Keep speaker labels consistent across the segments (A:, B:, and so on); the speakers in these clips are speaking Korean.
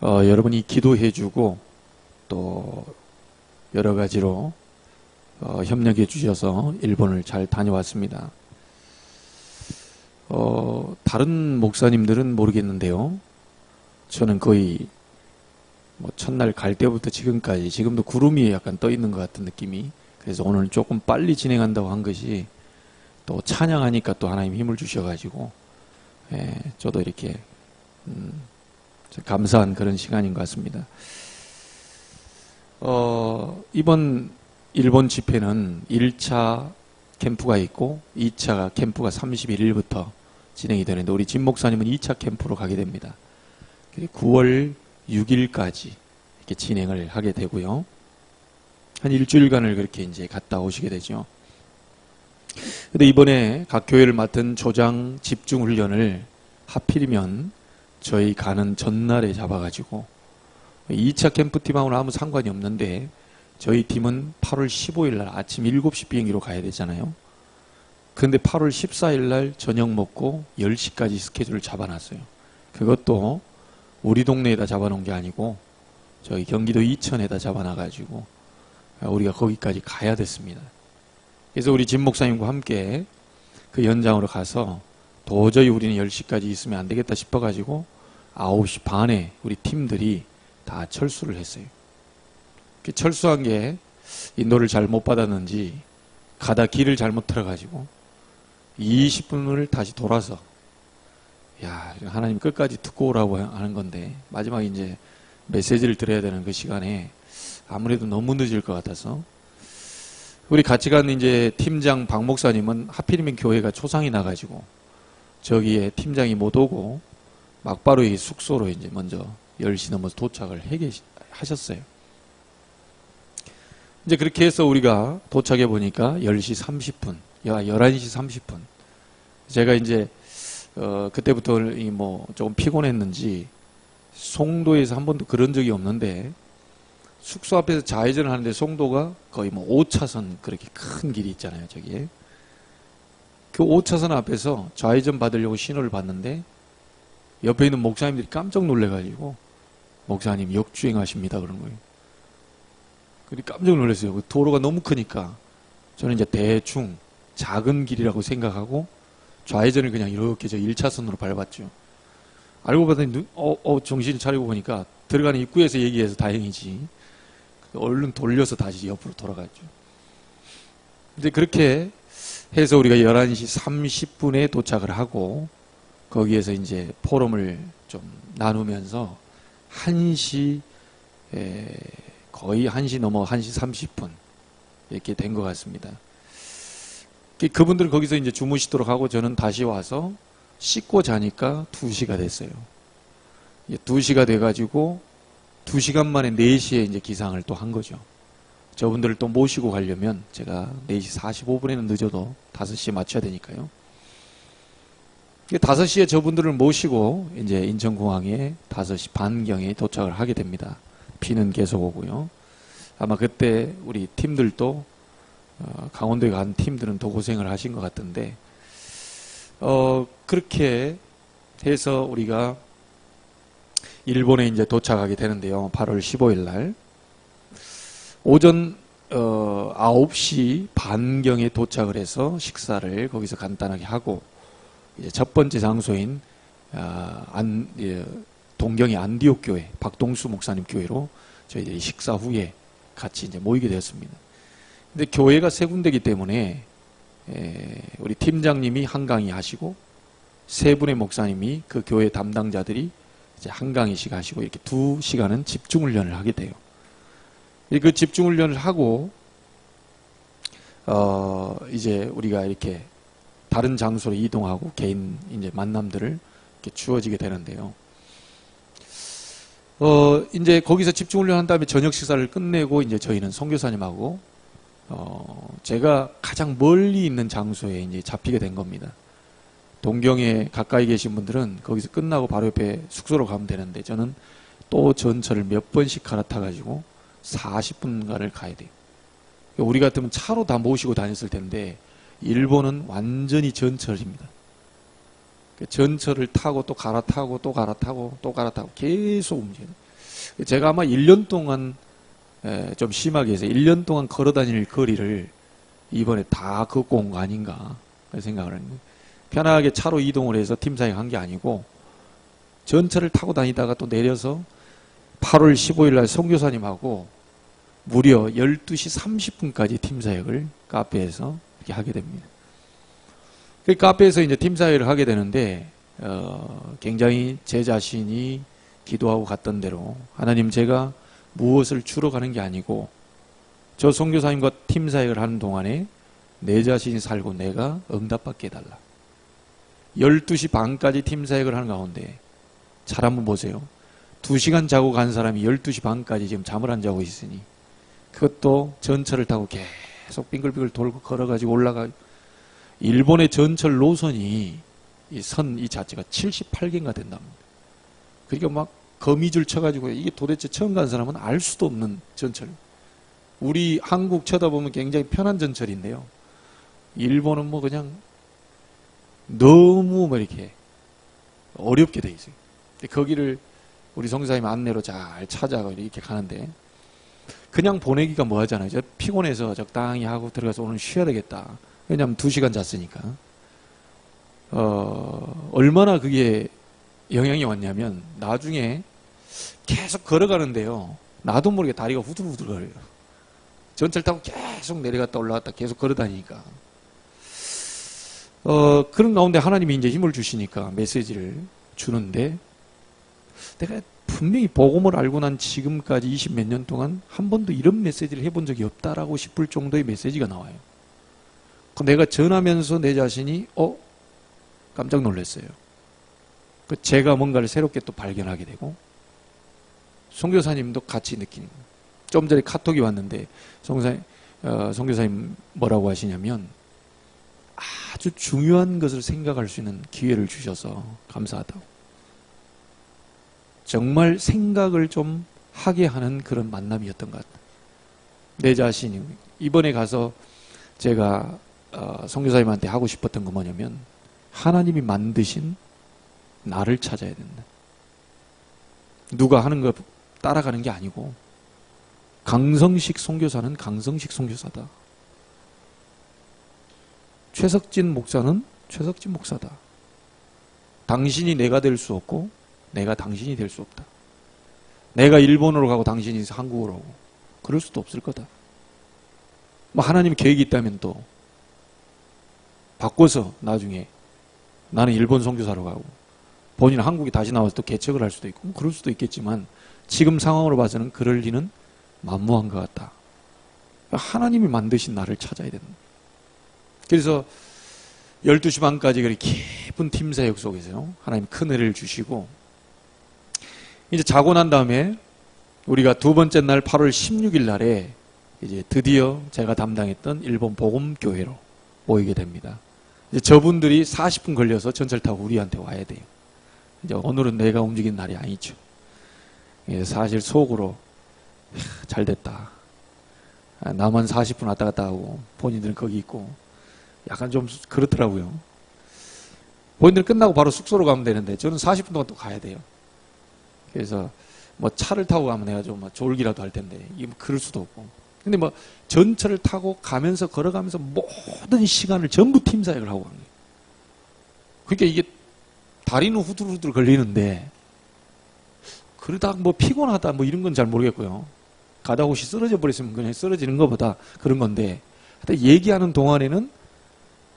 A: 여러분이 기도해주고 또 여러 가지로 협력해 주셔서 일본을 잘 다녀왔습니다. 다른 목사님들은 모르겠는데요. 저는 거의 첫날 갈 때부터 지금까지, 지금도 구름이 약간 떠 있는 것 같은 느낌이, 그래서 오늘 조금 빨리 진행한다고 한 것이 또 찬양하니까 또 하나님 힘을 주셔가지고, 저도 이렇게 감사한 그런 시간인 것 같습니다. 이번 일본 집회는 1차 캠프가 있고 2차 캠프가 31일부터 진행이 되는데, 우리 진 목사님은 2차 캠프로 가게 됩니다. 9월 6일까지 이렇게 진행을 하게 되고요. 한 일주일간을 그렇게 이제 갔다 오시게 되죠. 근데 이번에 각 교회를 맡은 조장 집중 훈련을 하필이면 저희 가는 전날에 잡아가지고, 2차 캠프팀하고는 아무 상관이 없는데 저희 팀은 8월 15일 날 아침 7시 비행기로 가야 되잖아요. 근데 8월 14일 날 저녁 먹고 10시까지 스케줄을 잡아놨어요. 그것도 우리 동네에다 잡아놓은 게 아니고 저희 경기도 이천에다 잡아놔가지고 우리가 거기까지 가야 됐습니다. 그래서 우리 진 목사님과 함께 그 현장으로 가서 도저히 우리는 10시까지 있으면 안 되겠다 싶어가지고 9시 반에 우리 팀들이 다 철수를 했어요. 철수한 게 인도를 잘 못 받았는지 가다 길을 잘못 들어가지고 20분을 다시 돌아서, 야, 하나님 끝까지 듣고 오라고 하는 건데 마지막에 이제 메시지를 드려야 되는 그 시간에 아무래도 너무 늦을 것 같아서, 우리 같이 간 이제 팀장 박 목사님은 하필이면 교회가 초상이 나가지고 저기에 팀장이 못 오고 막바로 이 숙소로 이제 먼저 10시 넘어서 도착을 하셨어요. 이제 그렇게 해서 우리가 도착해 보니까 10시 30분, 11시 30분. 제가 이제, 그때부터 조금 피곤했는지, 송도에서 한 번도 그런 적이 없는데, 숙소 앞에서 좌회전을 하는데 송도가 거의 5차선 그렇게 큰 길이 있잖아요, 저기에. 그 5차선 앞에서 좌회전 받으려고 신호를 봤는데, 옆에 있는 목사님들이 깜짝 놀래가지고, 목사님 역주행하십니다, 그런 거예요. 깜짝 놀랐어요. 그 도로가 너무 크니까 저는 이제 대충 작은 길이라고 생각하고 좌회전을 그냥 이렇게 저 1차선으로 밟았죠. 알고 봤더니 정신 차리고 보니까 들어가는 입구에서 얘기해서 다행이지, 얼른 돌려서 다시 옆으로 돌아갔죠. 이제 그렇게 해서 우리가 11시 30분에 도착을 하고 거기에서 이제 포럼을 좀 나누면서 1시 거의 1시 넘어 1시 30분 이렇게 된 것 같습니다. 그분들은 거기서 이제 주무시도록 하고 저는 다시 와서 씻고 자니까 2시가 됐어요. 2시가 돼가지고 2시간 만에 4시에 이제 기상을 또 한 거죠. 저분들을 또 모시고 가려면 제가 4시 45분에는 늦어도 5시에 맞춰야 되니까요. 5시에 저분들을 모시고 이제 인천공항에 5시 반경에 도착을 하게 됩니다. 비는 계속 오고요. 아마 그때 우리 팀들도 강원도에 간 팀들은 더 고생을 하신 것 같은데, 그렇게 해서 우리가 일본에 이제 도착하게 되는데요. 8월 15일 날 오전 9시 반경에 도착을 해서 식사를 거기서 간단하게 하고, 이제 첫 번째 장소인 동경의 안디옥 교회, 박동수 목사님 교회로 저희들이 식사 후에 같이 이제 모이게 되었습니다. 근데 교회가 3군데이기 때문에 우리 팀장님이 한 강의 하시고 3분의 목사님이 그 교회 담당자들이 이제 한 강의씩 하시고 이렇게 2시간은 집중훈련을 하게 돼요. 그 집중훈련을 하고 이제 우리가 이렇게 다른 장소로 이동하고 개인 이제 만남들을 이렇게 주어지게 되는데요. 이제 거기서 집중훈련 한 다음에 저녁 식사를 끝내고 이제 저희는 선교사님하고 제가 가장 멀리 있는 장소에 이제 잡히게 된 겁니다. 동경에 가까이 계신 분들은 거기서 끝나고 바로 옆에 숙소로 가면 되는데 저는 또 전철을 몇 번씩 갈아타가지고 40분간을 가야 돼요. 우리 같으면 차로 다 모시고 다녔을 텐데 일본은 완전히 전철입니다. 전철을 타고 또 갈아타고 또 갈아타고 또 갈아타고 계속 움직여요. 제가 아마 1년 동안 좀 심하게 해서 1년 동안 걸어 다닐 거리를 이번에 다 걷고 온 거 아닌가 생각을 하는 거예요. 편하게 차로 이동을 해서 팀사역 한 게 아니고 전철을 타고 다니다가 또 내려서 8월 15일 날 선교사님하고 무려 12시 30분까지 팀사역을 카페에서 이렇게 하게 됩니다. 그 카페에서 이제 팀사역을 하게 되는데 굉장히 제 자신이 기도하고 갔던 대로 하나님, 제가 무엇을 주러 가는 게 아니고 저 선교사님과 팀사역을 하는 동안에 내 자신이 살고 내가 응답받게 해달라. 12시 반까지 팀사역을 하는 가운데 잘 한번 보세요. 2시간 자고 간 사람이 12시 반까지 지금 잠을 안 자고 있으니, 그것도 전철을 타고 계속 빙글빙글 돌고 걸어가지고 올라가. 일본의 전철 노선이 이 자체가 78개인가 된답니다. 그러니까 막 거미줄 쳐가지고, 이게 도대체 처음 간 사람은 알 수도 없는 전철. 우리 한국 쳐다보면 굉장히 편한 전철인데요, 일본은 뭐 그냥 너무 뭐 이렇게 어렵게 돼 있어요. 거기를 우리 성사님 안내로 잘 찾아가 이렇게 가는데, 그냥 보내기가 뭐 하잖아요. 저 피곤해서 적당히 하고 들어가서 오늘 쉬어야 되겠다. 왜냐하면 2시간 잤으니까. 얼마나 그게 영향이 왔냐면, 나중에 계속 걸어가는데요, 나도 모르게 다리가 후들후들거려요. 전철 타고 계속 내려갔다 올라갔다 계속 걸어 다니니까. 그런 가운데 하나님이 이제 힘을 주시니까 메시지를 주는데, 내가 분명히 복음을 알고 난 지금까지 20 몇 년 동안 한 번도 이런 메시지를 해본 적이 없다라고 싶을 정도의 메시지가 나와요. 내가 전하면서 내 자신이 깜짝 놀랐어요. 제가 뭔가를 새롭게 또 발견하게 되고, 선교사님도 같이 느끼는 거예요. 좀 전에 카톡이 왔는데 선교사님 뭐라고 하시냐면, 아주 중요한 것을 생각할 수 있는 기회를 주셔서 감사하다고. 정말 생각을 좀 하게 하는 그런 만남이었던 것 같아요. 내 자신이 이번에 가서 제가 선교사님한테 하고 싶었던 건 뭐냐면, 하나님이 만드신 나를 찾아야 된다. 누가 하는 거 따라가는 게 아니고, 강성식 선교사는 강성식 선교사다. 최석진 목사는 최석진 목사다. 당신이 내가 될 수 없고 내가 당신이 될 수 없다. 내가 일본으로 가고 당신이 한국으로 오고 그럴 수도 없을 거다. 뭐 하나님 계획이 있다면 또 바꿔서 나중에 나는 일본 선교사로 가고 본인은 한국에 다시 나와서 또 개척을 할 수도 있고 그럴 수도 있겠지만, 지금 상황으로 봐서는 그럴 리는 만무한 것 같다. 하나님이 만드신 나를 찾아야 된다. 그래서 12시 반까지 그렇게 깊은 팀사역 속에서 하나님 큰 은혜를 주시고, 이제 자고 난 다음에 우리가 두 번째 날 8월 16일 날에 이제 드디어 제가 담당했던 일본 복음교회로 모이게 됩니다. 이제 저분들이 40분 걸려서 전철 타고 우리한테 와야 돼요. 이제 오늘은 내가 움직인 날이 아니죠. 사실 속으로 잘 됐다. 나만 40분 왔다 갔다 하고 본인들은 거기 있고 약간 좀 그렇더라고요. 본인들 끝나고 바로 숙소로 가면 되는데 저는 40분 동안 또 가야 돼요. 그래서 뭐 차를 타고 가면 내가 좀 졸기라도 할 텐데 이게 뭐 그럴 수도 없고. 근데 뭐 전철을 타고 가면서 걸어가면서 모든 시간을 전부 팀사역을 하고 간 거예요. 그러니까 이게 다리는 후들후들 걸리는데, 그러다 뭐 피곤하다 뭐 이런 건 잘 모르겠고요. 가다 혹시 쓰러져 버렸으면 그냥 쓰러지는 것보다 그런 건데, 하여튼 얘기하는 동안에는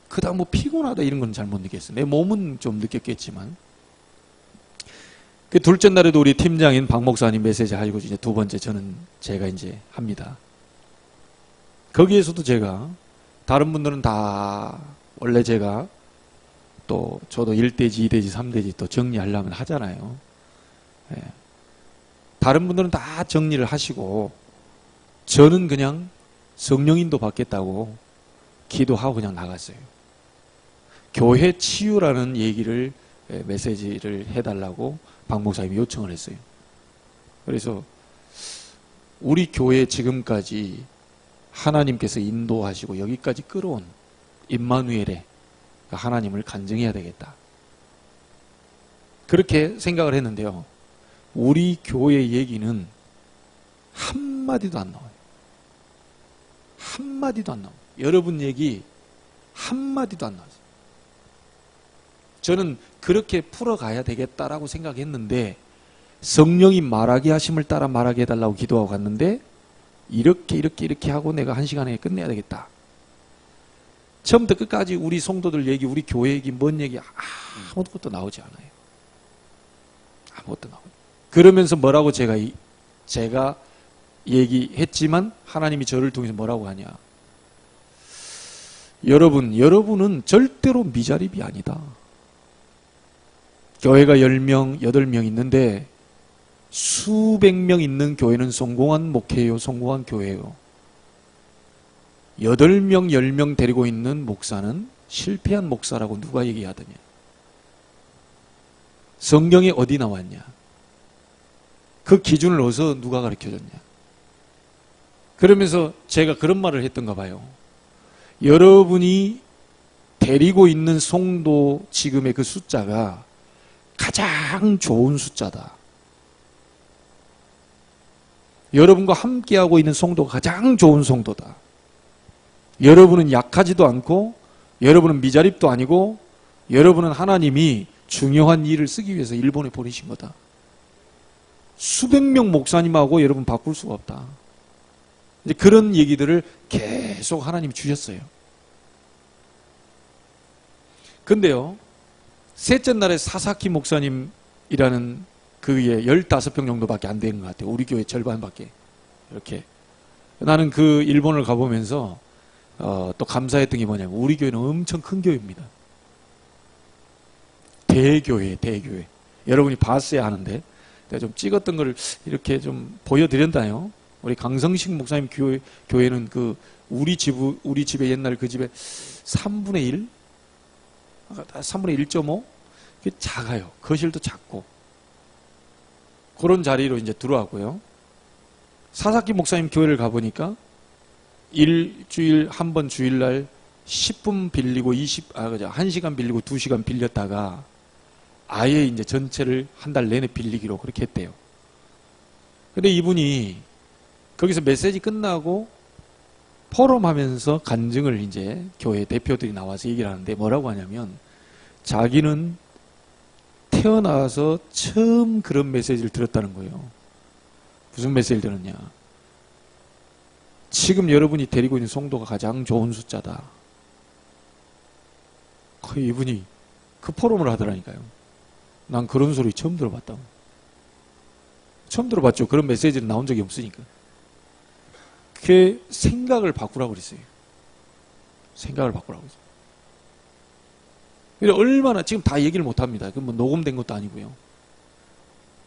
A: 그다음 뭐 피곤하다 이런 건 잘 못 느꼈어요. 내 몸은 좀 느꼈겠지만. 그 둘째 날에도 우리 팀장인 박 목사님 메시지 하시고 이제 두 번째 제가 이제 합니다. 거기에서도 제가, 다른 분들은 다 원래 제가 또 저도 1대지, 2대지, 3대지 또 정리하려면 하잖아요. 예. 다른 분들은 다 정리를 하시고 저는 그냥 성령인도 받겠다고 기도하고 그냥 나갔어요. 교회 치유라는 얘기를, 메시지를 해달라고 박 목사님이 요청을 했어요. 그래서 우리 교회 지금까지 하나님께서 인도하시고 여기까지 끌어온 임마누엘의 하나님을 간증해야 되겠다. 그렇게 생각을 했는데요. 우리 교회 얘기는 한마디도 안 나와요. 한마디도 안 나와요. 여러분 얘기 한마디도 안 나왔어요. 저는 그렇게 풀어가야 되겠다라고 생각했는데 성령이 말하게 하심을 따라 말하게 해달라고 기도하고 갔는데 이렇게 하고 내가 1시간에 끝내야 되겠다. 처음부터 끝까지 우리 성도들 얘기, 우리 교회 얘기, 뭔 얘기 아무것도 나오지 않아요. 아무것도 나오지. 그러면서 뭐라고 제가 얘기했지만 하나님이 저를 통해서 뭐라고 하냐. 여러분은 절대로 미자립이 아니다. 교회가 10명, 8명 있는데 수백 명 있는 교회는 성공한 목회예요. 성공한 교회예요. 8명, 10명 데리고 있는 목사는 실패한 목사라고 누가 얘기하더냐. 성경에 어디 나왔냐. 그 기준을 어디서 누가 가르쳐줬냐. 그러면서 제가 그런 말을 했던가 봐요. 여러분이 데리고 있는 성도 지금의 그 숫자가 가장 좋은 숫자다. 여러분과 함께하고 있는 성도가 가장 좋은 성도다. 여러분은 약하지도 않고 여러분은 미자립도 아니고 여러분은 하나님이 중요한 일을 쓰기 위해서 일본에 보내신 거다. 수백 명 목사님하고 여러분 바꿀 수가 없다. 이제 그런 얘기들을 계속 하나님이 주셨어요. 근데요, 셋째 날에 사사키 목사님이라는 그의 15평 정도밖에 안 되는 것 같아요. 우리 교회 절반밖에. 이렇게. 나는 그 일본을 가보면서 또 감사했던 게 뭐냐면 우리 교회는 엄청 큰 교회입니다. 대교회. 여러분이 봤어야 하는데 내가 좀 찍었던 걸 이렇게 좀 보여드렸나요? 우리 강성식 목사님 교회는 그 우리 집에 옛날 그 집에 3분의 1? 3분의 1.5? 그게 작아요. 거실도 작고. 그런 자리로 이제 들어왔고요. 사사키 목사님 교회를 가보니까 일주일 한 번 주일날 10분 빌리고 1시간 빌리고 2시간 빌렸다가 아예 이제 전체를 한 달 내내 빌리기로 그렇게 했대요. 근데 이분이 거기서 메시지 끝나고 포럼하면서 간증을 이제 교회 대표들이 나와서 얘기를 하는데 뭐라고 하냐면 자기는 태어나서 처음 그런 메시지를 들었다는 거예요. 무슨 메시지를 들었냐. 지금 여러분이 데리고 있는 성도가 가장 좋은 숫자다. 이분이 그 포럼을 하더라니까요. 난 그런 소리 처음 들어봤다고. 처음 들어봤죠. 그런 메시지는 나온 적이 없으니까. 그 생각을 바꾸라고 그랬어요. 생각을 바꾸라고 그랬어요. 얼마나 지금 다 얘기를 못합니다. 그 뭐 녹음된 것도 아니고요.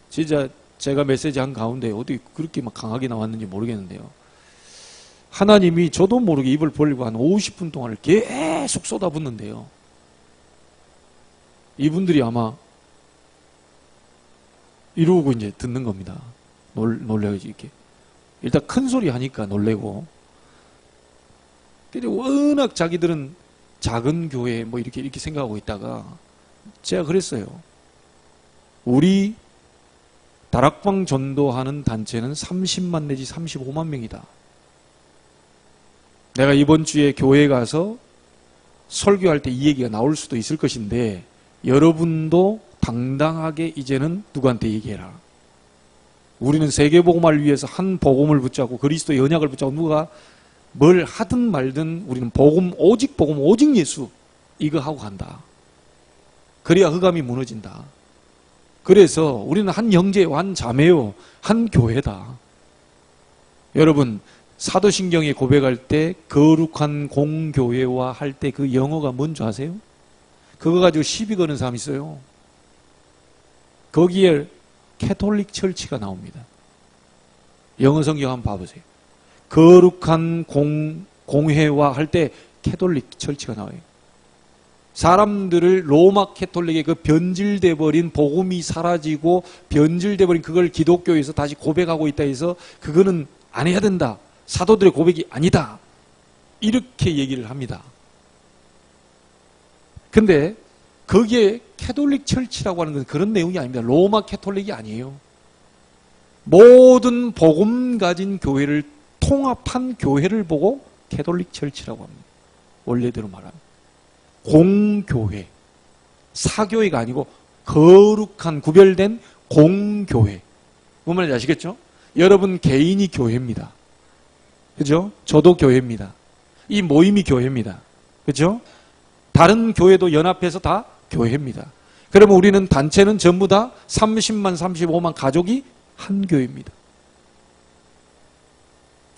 A: 진짜 제가 메시지 한 가운데 어디 그렇게 막 강하게 나왔는지 모르겠는데요. 하나님이 저도 모르게 입을 벌리고 한 50분 동안을 계속 쏟아붓는데요. 이분들이 아마 이러고 이제 듣는 겁니다. 놀래가지고 이렇게. 일단 큰 소리 하니까 놀래고. 근데 워낙 자기들은 작은 교회 뭐 이렇게 생각하고 있다가 제가 그랬어요. 우리 다락방 전도하는 단체는 30만 내지 35만 명이다. 내가 이번 주에 교회에 가서 설교할 때 이 얘기가 나올 수도 있을 것인데 여러분도 당당하게 이제는 누구한테 얘기해라. 우리는 세계복음화를 위해서 한 복음을 붙잡고 그리스도의 언약을 붙잡고 누가 뭘 하든 말든 우리는 복음, 오직 예수 이거 하고 간다. 그래야 흑암이 무너진다. 그래서 우리는 한 형제요, 한 자매요, 한 교회다. 여러분 사도신경에 고백할 때 거룩한 공교회와 할 때 그 영어가 뭔지 아세요? 그거 가지고 시비 거는 사람 있어요. 거기에 캐톨릭 철치가 나옵니다. 영어 성경 한번 봐보세요. 거룩한 공회와 할 때 캐톨릭 철치가 나와요. 사람들을 로마 캐톨릭의 그 변질돼 버린 복음이 사라지고 변질돼 버린 그걸 기독교에서 다시 고백하고 있다 해서 그거는 안 해야 된다. 사도들의 고백이 아니다. 이렇게 얘기를 합니다. 근데 거기에 캐톨릭 철치라고 하는 건 그런 내용이 아닙니다. 로마 캐톨릭이 아니에요. 모든 복음 가진 교회를 통합한 교회를 보고 캐톨릭 철치라고 합니다. 원래대로 말하면 공교회, 사교회가 아니고 거룩한 구별된 공교회. 뭔 말인지 아시겠죠? 여러분 개인이 교회입니다. 그죠? 저도 교회입니다. 이 모임이 교회입니다. 그죠? 다른 교회도 연합해서 다 교회입니다. 그러면 우리는 단체는 전부 다 30만, 35만 가족이 한 교회입니다.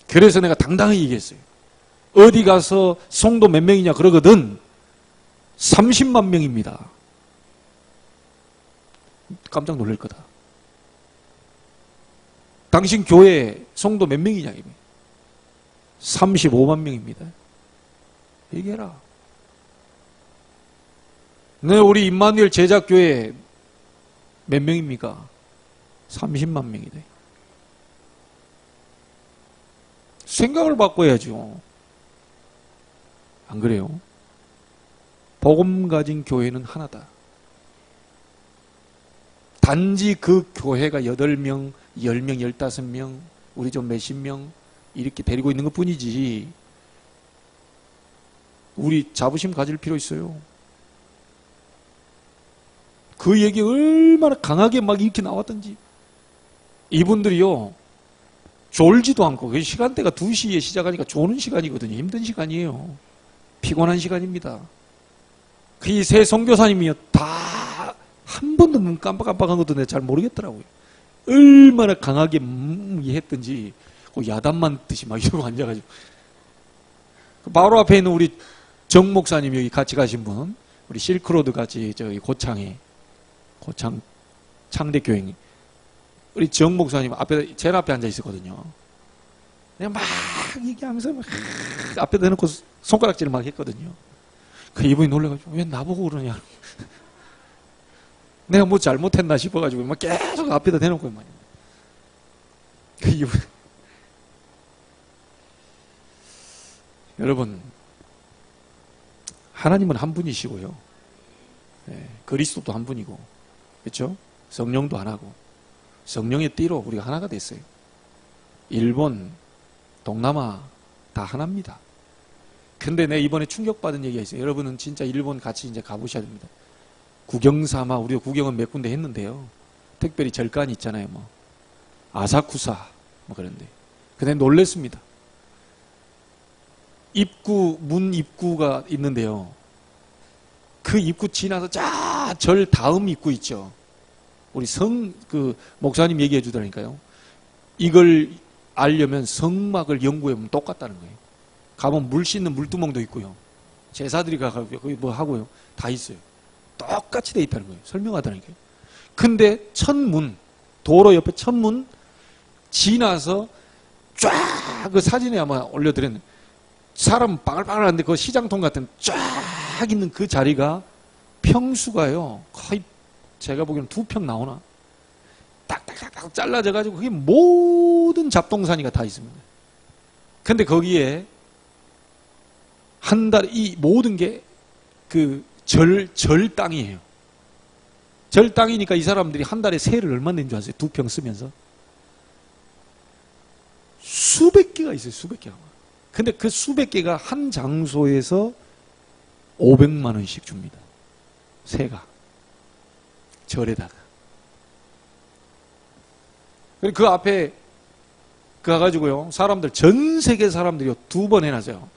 A: 그래서 내가 당당히 얘기했어요. 어디 가서 성도 몇 명이냐 그러거든. 30만 명입니다. 깜짝 놀랄 거다. 당신 교회 성도 몇 명이냐? 35만 명입니다. 얘기해라. 네, 우리 임마누엘 제자교회 몇 명입니까? 30만 명이다. 생각을 바꿔야죠. 안 그래요? 복음 가진 교회는 하나다. 단지 그 교회가 8명, 10명, 15명, 우리 좀 몇십 명 이렇게 데리고 있는 것 뿐이지 우리 자부심 가질 필요 있어요. 그 얘기 얼마나 강하게 막 이렇게 나왔던지. 이분들이요 졸지도 않고 그 시간대가 2시에 시작하니까 조는 시간이거든요. 힘든 시간이에요. 피곤한 시간입니다. 그 이 세 선교사님이요 다 한 번도 눈 깜빡깜빡한 것도 내가 잘 모르겠더라고요. 얼마나 강하게 했던지 야단만 듯이 막 이러고 앉아가지고 바로 앞에 있는 우리 정 목사님 여기 같이 가신 분 우리 실크로드 같이 저기 고창 창대교회 우리 정 목사님 앞에 제일 앞에 앉아 있었거든요. 내가 막 얘기하면서 막 앞에 대놓고 손가락질을 막 했거든요. 그 이분이 놀라가지고 왜 나보고 그러냐. 내가 뭐 잘못했나 싶어가지고 막 계속 앞에다 대놓고 말이야. 그 이분 여러분 하나님은 한 분이시고요. 네, 그리스도도 한 분이고 그렇죠? 성령도 하나고 성령의 띠로 우리가 하나가 됐어요. 일본, 동남아 다 하나입니다. 근데 내가 이번에 충격받은 얘기가 있어요. 여러분은 진짜 일본 같이 이제 가보셔야 됩니다. 구경삼아 우리가 구경은 몇 군데 했는데요. 특별히 절간이 있잖아요. 뭐 아사쿠사 뭐 그런데. 근데 놀랬습니다. 입구 문 입구가 있는데요. 그 입구 지나서 절 다음 입구 있죠. 우리 그 목사님 얘기해 주더라니까요. 이걸 알려면 성막을 연구해보면 똑같다는 거예요. 가면 물 씻는 물두멍도 있고요. 제사들이 가고 거기 뭐 하고요. 다 있어요. 똑같이 돼 있다는 거예요. 설명하더라니까요. 근데 첫문, 도로 옆에 첫문 지나서 쫙 그 사진에 아마 올려드렸는데 사람 바글바글한데 그 시장통 같은 쫙 있는 그 자리가 평수가요. 거의 제가 보기에는 2평 나오나? 딱딱딱 잘라져가지고 그게 모든 잡동사니가 다 있습니다. 근데 거기에 한 달에 이 모든 게 그 절 땅이에요. 절 땅이니까 이 사람들이 한 달에 세를 얼마 낸 줄 아세요? 2평 쓰면서? 수백 개가 있어요. 수백 개가. 근데 그 수백 개가 한 장소에서 500만 원씩 줍니다. 세가. 절에다가. 그리고 그 앞에 가가지고요. 사람들, 전 세계 사람들이 2번 해놨어요.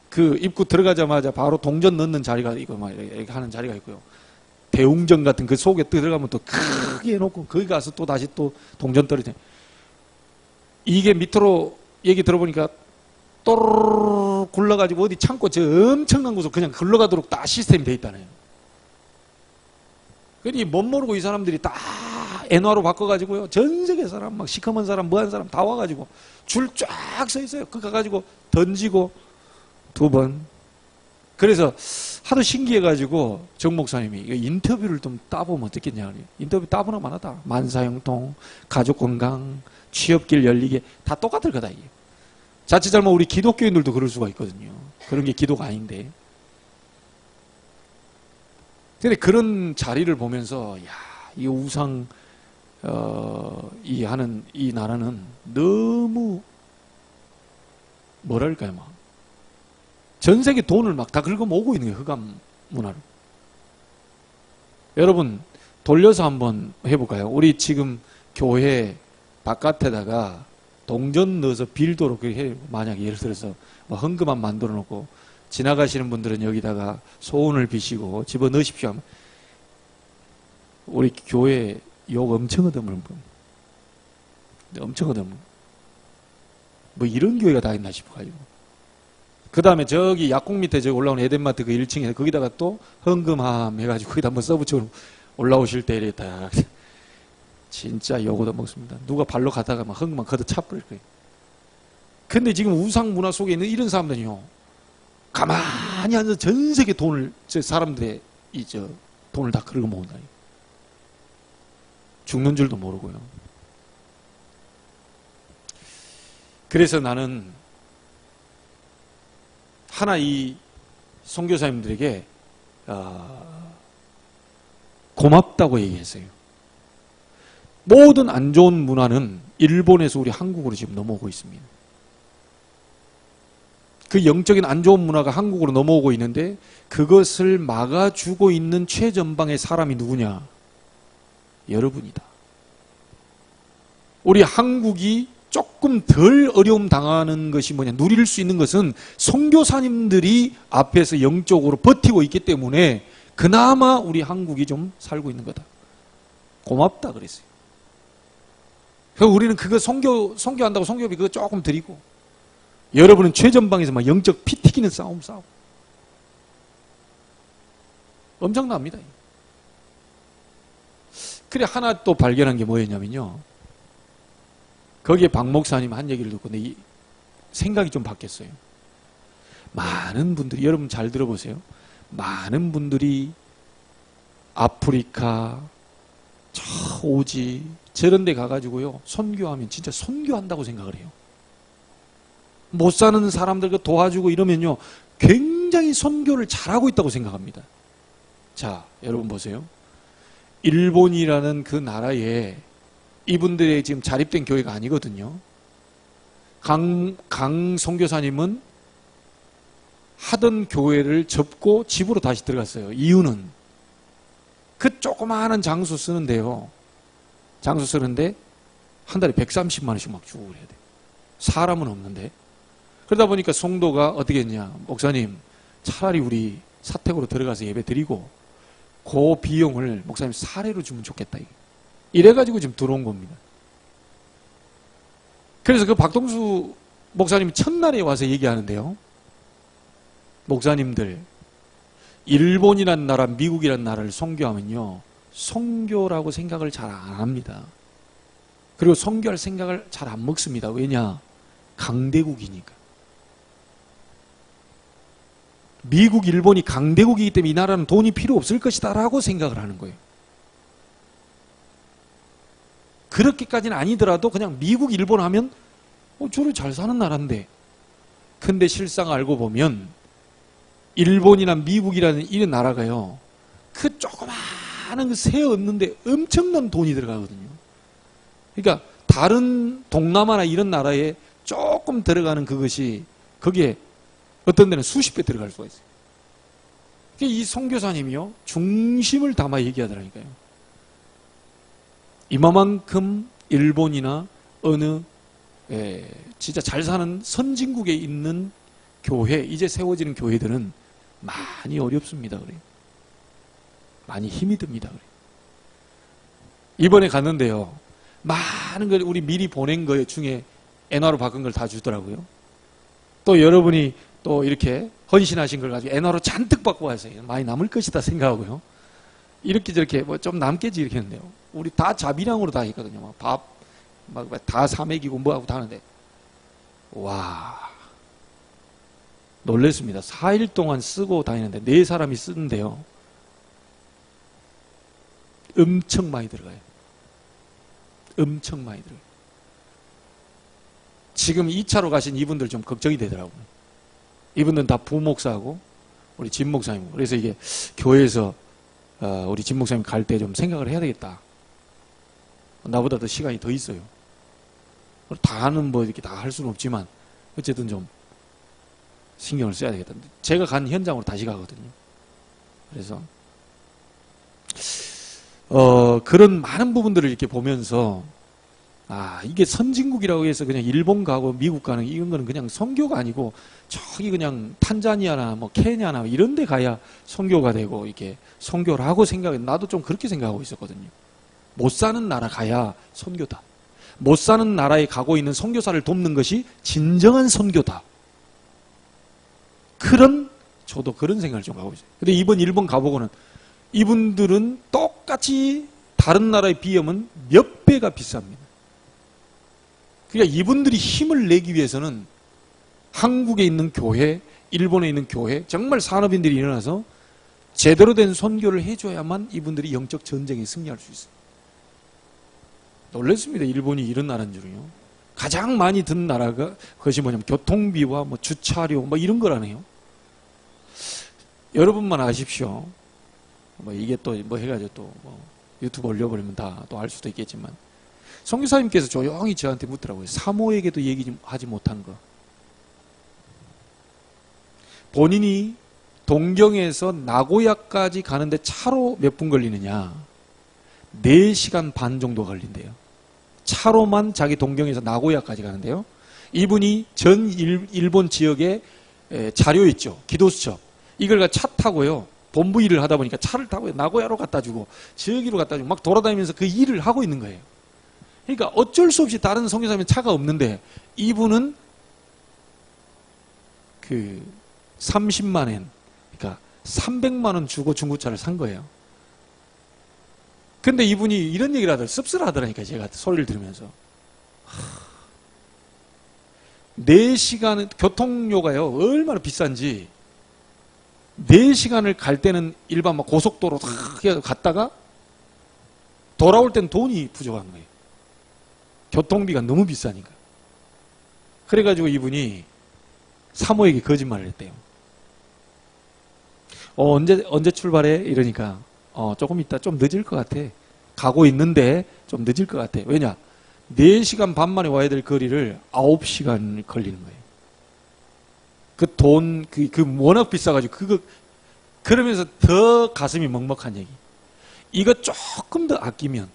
A: 그 입구 들어가자마자 바로 동전 넣는 자리가 있고, 막 이렇게 하는 자리가 있고요. 대웅전 같은 그 속에 들어가면 또 크게 해놓고, 거기 가서 또 다시 또 동전 떨어져요. 이게 밑으로 얘기 들어보니까 또르르 굴러가지고 어디 창고 저 엄청난 곳으로 그냥 굴러가도록 다 시스템이 돼 있다네요. 그러니 못 모르고 이 사람들이 다 엔화로 바꿔가지고요. 전 세계 사람, 막 시커먼 사람, 뭐한 사람 다 와가지고 줄 쫙 서 있어요. 그 가가지고 던지고 2번. 그래서 하도 신기해가지고 정 목사님이 이거 인터뷰를 좀 따보면 어떻겠냐. 인터뷰 따보나 마나다. 만사형통, 가족건강, 취업길 열리게 다 똑같을 거다. 이게. 자칫 잘못 우리 기독교인들도 그럴 수가 있거든요. 그런 게 기도가 아닌데. 근데 그런 자리를 보면서 야, 이 우상 이 나라는 너무 뭐랄까요, 막 전 세계 돈을 막 다 긁어모으고 있는 거예요, 흑암 문화를. 여러분 돌려서 한번 해볼까요? 우리 지금 교회 바깥에다가 동전 넣어서 빌도록 그렇게 해. 만약에 예를 들어서 뭐 헌금함 만들어 놓고 지나가시는 분들은 여기다가 소원을 비시고 집어 넣으십시오 하면 우리 교회 욕 엄청 얻어먹는 분. 엄청 얻어먹는. 뭐 이런 교회가 다 있나 싶어가지고. 그 다음에 저기 약국 밑에 저기 올라오는 에덴마트 그 1층에 거기다가 또 헌금함 해가지고 거기다 한번 써붙여 올라오실 때 이랬다. 진짜 욕 얻어먹습니다. 누가 발로 가다가 막 헌금함 걷어 차버릴 거예요. 근데 지금 우상 문화 속에 있는 이런 사람들은요, 가만히 앉아서 전 세계 돈을, 사람들의 돈을 다 긁어모은다. 죽는 줄도 모르고요. 그래서 나는 하나 이 선교사님들에게 고맙다고 얘기했어요. 모든 안 좋은 문화는 일본에서 우리 한국으로 지금 넘어오고 있습니다. 그 영적인 안 좋은 문화가 한국으로 넘어오고 있는데 그것을 막아주고 있는 최전방의 사람이 누구냐? 여러분이다. 우리 한국이 조금 덜 어려움 당하는 것이 뭐냐? 누릴 수 있는 것은 선교사님들이 앞에서 영적으로 버티고 있기 때문에 그나마 우리 한국이 좀 살고 있는 거다. 고맙다 그랬어요. 그래서 우리는 그거 선교한다고 선교비 그거 조금 드리고 여러분은 최전방에서 막 영적 피 튀기는 싸움 싸우고 엄청납니다. 그래 하나 또 발견한 게 뭐였냐면요. 거기에 박 목사님 한 얘기를 듣고 내 생각이 좀 바뀌었어요. 많은 분들이 여러분 잘 들어보세요. 많은 분들이 아프리카 저 오지 저런 데 가가지고요 선교하면 진짜 선교한다고 생각을 해요. 못 사는 사람들 도와주고 이러면요 굉장히 선교를 잘하고 있다고 생각합니다. 자 여러분 보세요. 일본이라는 그 나라에 이분들의 지금 자립된 교회가 아니거든요. 강 선교사님은 하던 교회를 접고 집으로 다시 들어갔어요. 이유는 그 조그마한 장소 쓰는데요. 장소 쓰는데 한 달에 130만 원씩 막 주고 그래야 돼요. 사람은 없는데. 그러다 보니까 성도가 어떻게 했냐. 목사님 차라리 우리 사택으로 들어가서 예배 드리고 그 비용을 목사님 사례로 주면 좋겠다. 이래가지고 지금 들어온 겁니다. 그래서 그 박동수 목사님이 첫날에 와서 얘기하는데요. 목사님들 일본이란 나라, 미국이란 나라를 선교하면요. 선교라고 생각을 잘 안 합니다. 그리고 선교할 생각을 잘 안 먹습니다. 왜냐? 강대국이니까. 미국, 일본이 강대국이기 때문에 이 나라는 돈이 필요 없을 것이다 라고 생각을 하는 거예요. 그렇게까지는 아니더라도 그냥 미국, 일본 하면 저를 잘 사는 나라인데. 근데 실상 알고 보면 일본이나 미국이라는 이런 나라가요. 그 조그마한 그 새 얻는데 엄청난 돈이 들어가거든요. 그러니까 다른 동남아나 이런 나라에 조금 들어가는 그것이 거기에 어떤 데는 수십 배 들어갈 수가 있어요. 이 선교사님이요. 중심을 담아 얘기하더라니까요. 이만큼 일본이나 어느 진짜 잘 사는 선진국에 있는 교회, 이제 세워지는 교회들은 많이 어렵습니다. 그래요. 많이 힘이 듭니다. 그래요. 이번에 갔는데요. 많은 걸 우리 미리 보낸 거 중에 엔화로 바꾼 걸 다 주더라고요. 또 여러분이 또 이렇게 헌신하신 걸 가지고 엔화로 잔뜩 받고 와서요. 많이 남을 것이다 생각하고요. 이렇게 저렇게 뭐 좀 남겠지 이렇게 했는데요. 우리 다 자비량으로 다 했거든요. 막 밥, 막 다 사먹이고 뭐하고 다 하는데. 와. 놀랬습니다. 4일 동안 쓰고 다니는데 4사람이 쓰는데요. 엄청 많이 들어가요. 엄청 많이 들어가요. 지금 2차로 가신 이분들 좀 걱정이 되더라고요. 이분들은 다 부목사하고 우리 진 목사님. 그래서 이게 교회에서 우리 진 목사님 갈 때 좀 생각을 해야 되겠다. 나보다 더 시간이 더 있어요. 다는 뭐 이렇게 다 할 수는 없지만 어쨌든 좀 신경을 써야 되겠다. 제가 간 현장으로 다시 가거든요. 그래서 그런 많은 부분들을 이렇게 보면서 이게 선진국이라고 해서 그냥 일본 가고 미국 가는 이런 거는 그냥 선교가 아니고 저기 그냥 탄자니아나 뭐 케냐나 이런 데 가야 선교가 되고 이렇게 선교를 하고 나도 좀 그렇게 생각하고 있었거든요. 못 사는 나라 가야 선교다. 못 사는 나라에 가고 있는 선교사를 돕는 것이 진정한 선교다. 저도 그런 생각을 좀 하고 있어요. 근데 이번 일본 가보고는 이분들은 똑같이 다른 나라에 비하면 몇 배가 비쌉니다. 그러니까 이분들이 힘을 내기 위해서는 한국에 있는 교회, 일본에 있는 교회, 정말 산업인들이 일어나서 제대로 된 선교를 해줘야만 이분들이 영적 전쟁에 승리할 수 있어요. 놀랐습니다. 일본이 이런 나라인 줄은요. 가장 많이 든 나라가 그것이 뭐냐면 교통비와 뭐 주차료 뭐 이런 거라네요. 여러분만 아십시오. 뭐 이게 또 뭐 해가지고 또 뭐 유튜브 올려버리면 다 또 알 수도 있겠지만 선교사님께서 조용히 저한테 묻더라고요. 사모에게도 얘기 좀 하지 못한 거. 본인이 동경에서 나고야까지 가는데 차로 몇 분 걸리느냐? 4시간 반 정도 걸린대요. 차로만 자기 동경에서 나고야까지 가는데요. 이분이 전 일본 지역에 자료 있죠. 기도수첩. 이걸 차 타고요. 본부 일을 하다 보니까 차를 타고 나고야로 갖다 주고 저기로 갖다 주고 막 돌아다니면서 그 일을 하고 있는 거예요. 그러니까 어쩔 수 없이 다른 선교사님은 차가 없는데 이분은 그 30만 엔, 그러니까 300만 원 주고 중고차를 산 거예요. 근데 이분이 이런 얘기를 하더라고요. 씁쓸하더라니까 제가 소리를 들으면서. 4시간 교통료가요 얼마나 비싼지 4시간을 갈 때는 일반 막 고속도로 다 갔다가 돌아올 땐 돈이 부족한 거예요. 교통비가 너무 비싸니까. 그래가지고 이분이 사모에게 거짓말을 했대요. 언제 출발해? 이러니까 조금 있다 좀 늦을 것 같아. 가고 있는데 좀 늦을 것 같아. 왜냐? 4시간 반 만에 와야 될 거리를 9시간 걸리는 거예요. 그 워낙 비싸가지고 그러면서 더 가슴이 먹먹한 얘기. 이거 조금 더 아끼면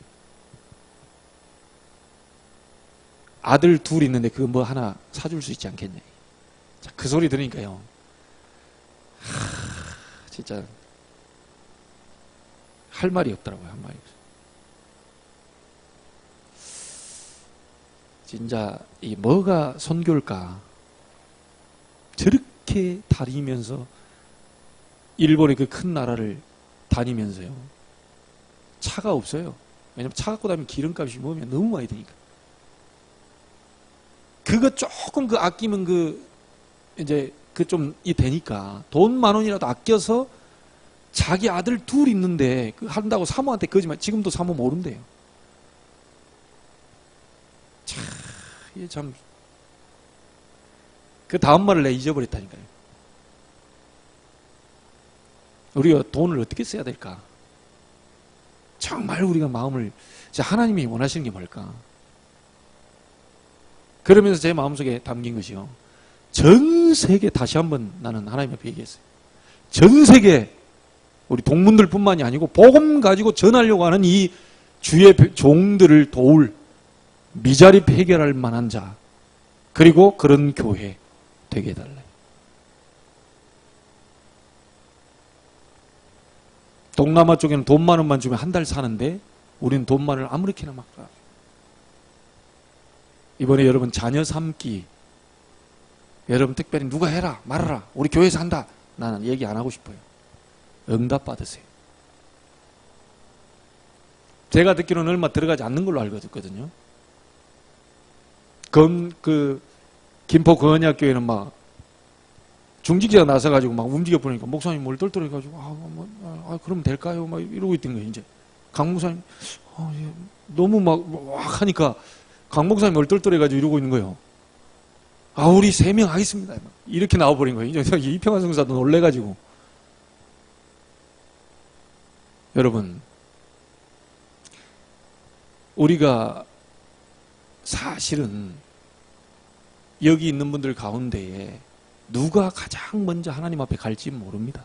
A: 아들 둘 있는데 그거 뭐 하나 사줄 수 있지 않겠냐. 자, 그 소리 들으니까요. 진짜 할 말이 없더라고요. 한 말이 없어요. 진짜 이 뭐가 선교일까? 저렇게 다니면서 일본의 그 큰 나라를 다니면서요. 차가 없어요. 왜냐면 차 갖고 다니면 기름값이 뭐면 너무 많이 드니까. 그거 조금 아끼면 이제 좀 되니까 돈 10,000원이라도 아껴서 자기 아들 둘 있는데 한다고 사모한테 거짓말. 지금도 사모 모른대요. 이게 참. 그 다음 말을 내가 잊어버렸다니까요. 우리가 돈을 어떻게 써야 될까? 정말 우리가 마음을, 하나님이 원하시는 게 뭘까? 그러면서 제 마음속에 담긴 것이요. 전 세계, 다시 한번 나는 하나님 앞에 얘기했어요. 전 세계, 우리 동문들 뿐만이 아니고, 복음 가지고 전하려고 하는 이 주의 종들을 도울 미자립 해결할 만한 자, 그리고 그런 교회 되게 해달래. 동남아 쪽에는 돈 10,000원만 주면 한 달 사는데 우리는 돈 10,000원을 아무렇게나 막 가. 이번에 여러분 자녀 삼기 여러분 특별히 누가 해라 말아라 우리 교회에서 한다. 나는 얘기 안 하고 싶어요. 응답 받으세요. 제가 듣기로는 얼마 들어가지 않는 걸로 알고 듣거든요. 김포 건약교회는 막 중직자가 나서가지고 막 움직여 보니까 목사님 뭘 떨떨해가지고 그러면 될까요? 막 이러고 있던 거예요. 이제 강 목사님 예. 너무 막 하니까 강 목사님 얼떨떨해가지고 이러고 있는 거예요. 우리 3명 하겠습니다. 이렇게 나와버린 거예요. 이제 이평환 성사도 놀래가지고. 여러분 우리가 사실은 여기 있는 분들 가운데에 누가 가장 먼저 하나님 앞에 갈지 모릅니다.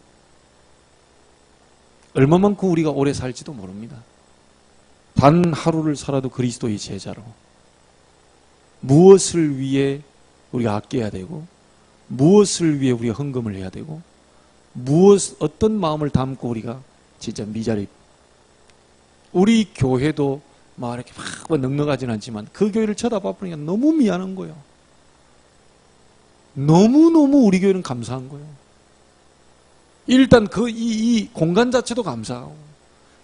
A: 얼마만큼 우리가 오래 살지도 모릅니다. 단 하루를 살아도 그리스도의 제자로 무엇을 위해 우리가 아껴야 되고, 무엇을 위해 우리가 헌금을 해야 되고, 어떤 마음을 담고 우리가 진짜 미자립. 우리 교회도 막 이렇게 막 넉넉하진 않지만 그 교회를 쳐다봐 보니까 너무 미안한 거예요. 너무너무 우리 교회는 감사한 거예요. 일단 이 공간 자체도 감사하고,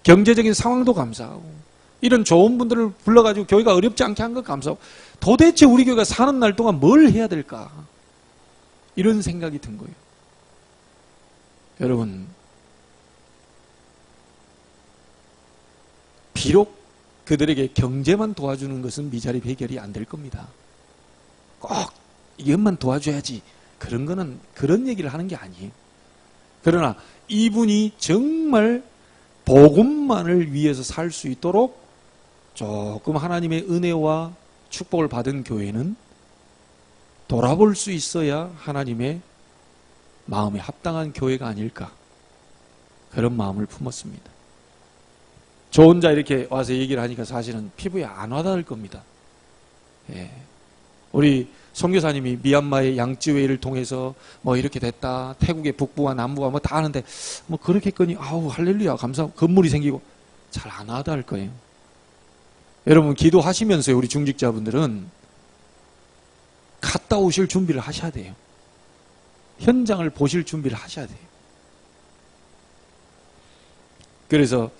A: 경제적인 상황도 감사하고, 이런 좋은 분들을 불러가지고 교회가 어렵지 않게 한 것 감사하고, 도대체 우리 교회가 사는 날 동안 뭘 해야 될까? 이런 생각이 든 거예요. 여러분, 비록 그들에게 경제만 도와주는 것은 미자립 해결이 안 될 겁니다. 꼭 이것만 도와줘야지, 그런 얘기를 하는 게 아니에요. 그러나 이분이 정말 복음만을 위해서 살 수 있도록 조금 하나님의 은혜와 축복을 받은 교회는 돌아볼 수 있어야 하나님의 마음에 합당한 교회가 아닐까, 그런 마음을 품었습니다. 저 혼자 이렇게 와서 얘기를 하니까 사실은 피부에 안 와닿을 겁니다. 예. 우리 선교사님이 미얀마의 양찌웨이를 통해서 뭐 이렇게 됐다, 태국의 북부와 남부가 뭐 다 하는데 뭐 그렇게 했더니 아우 할렐루야 감사하고 건물이 생기고, 잘 안 와닿을 거예요. 여러분, 기도하시면서요, 우리 중직자분들은 갔다 오실 준비를 하셔야 돼요. 현장을 보실 준비를 하셔야 돼요. 그래서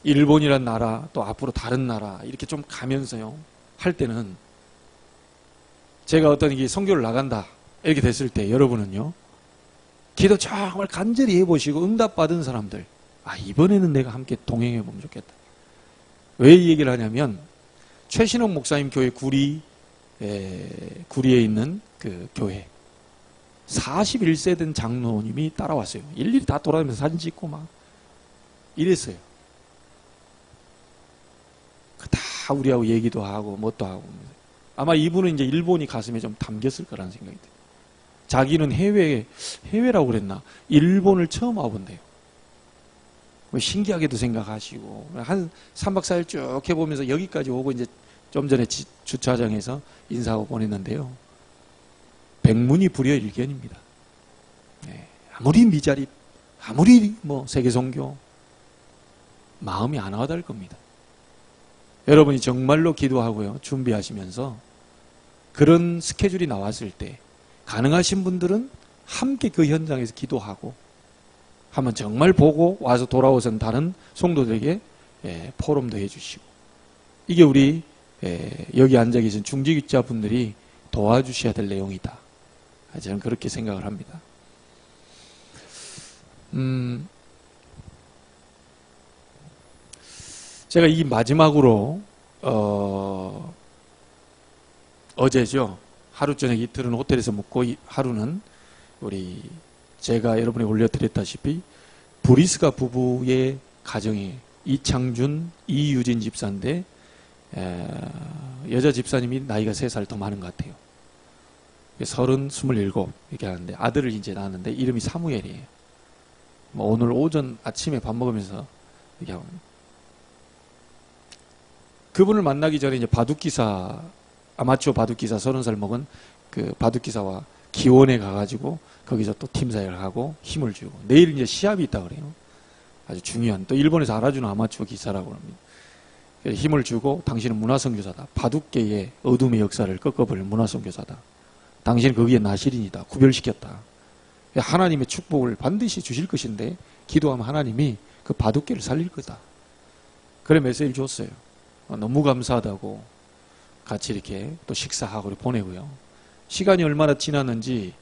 A: 일본이란 나라, 또 앞으로 다른 나라 이렇게 좀 가면서요, 할 때는 제가 어떤 선교를 나간다 이렇게 됐을 때 여러분은요, 기도 정말 간절히 해보시고 응답받은 사람들, 이번에는 내가 함께 동행해 보면 좋겠다. 왜 이 얘기를 하냐면, 최신옥 목사님 교회 구리에 있는 그 교회 41세 된 장로님이 따라왔어요. 일일이 다 돌아다니면서 사진 찍고 막 이랬어요. 다 우리하고 얘기도 하고 뭣도 하고. 아마 이분은 이제 일본이 가슴에 좀 담겼을 거라는 생각이 들어요. 자기는 해외라고 그랬나? 일본을 처음 와본대요. 신기하게도 생각하시고, 한 3박 4일 쭉 해보면서 여기까지 오고 이제 좀 전에 주차장에서 인사하고 보냈는데요. 백문이 불여일견입니다. 네. 아무리 미자립, 아무리 세계선교, 마음이 안 와닿을 겁니다. 여러분이 정말로 기도하고요, 준비하시면서 그런 스케줄이 나왔을 때 가능하신 분들은 함께 그 현장에서 기도하고 한번 정말 보고 와서 돌아오선 다른 성도들에게 포럼도 해주시고, 이게 우리 여기 앉아 계신 중직자분들이 도와주셔야 될 내용이다. 저는 그렇게 생각을 합니다. 제가 이 마지막으로 어제죠. 하루 저녁 이틀은 호텔에서 묵고 하루는 제가 여러분에 올려드렸다시피 브리스가 부부의 가정이 이창준, 이유진 집사인데 여자 집사님이 나이가 3살 더 많은 것 같아요. 30, 27 이렇게 하는데 아들을 이제 낳았는데 이름이 사무엘이에요. 오늘 오전 아침에 밥 먹으면서 이렇게 하고, 그분을 만나기 전에 이제 바둑기사, 아마추어 바둑기사 30살 먹은 그 바둑기사와 기원에 가가지고 거기서 또 팀사역을 하고 힘을 주고, 내일 이제 시합이 있다 그래요. 아주 중요한, 또 일본에서 알아주는 아마추어 기사라고 합니다. 힘을 주고, 당신은 문화선교사다. 바둑계의 어둠의 역사를 꺾어버릴 문화선교사다. 당신은 거기에 나시린이다. 구별시켰다. 하나님의 축복을 반드시 주실 것인데 기도하면 하나님이 그 바둑계를 살릴 거다. 그래 메시지를 줬어요. 너무 감사하다고 같이 이렇게 또 식사하고 보내고요. 시간이 얼마나 지났는지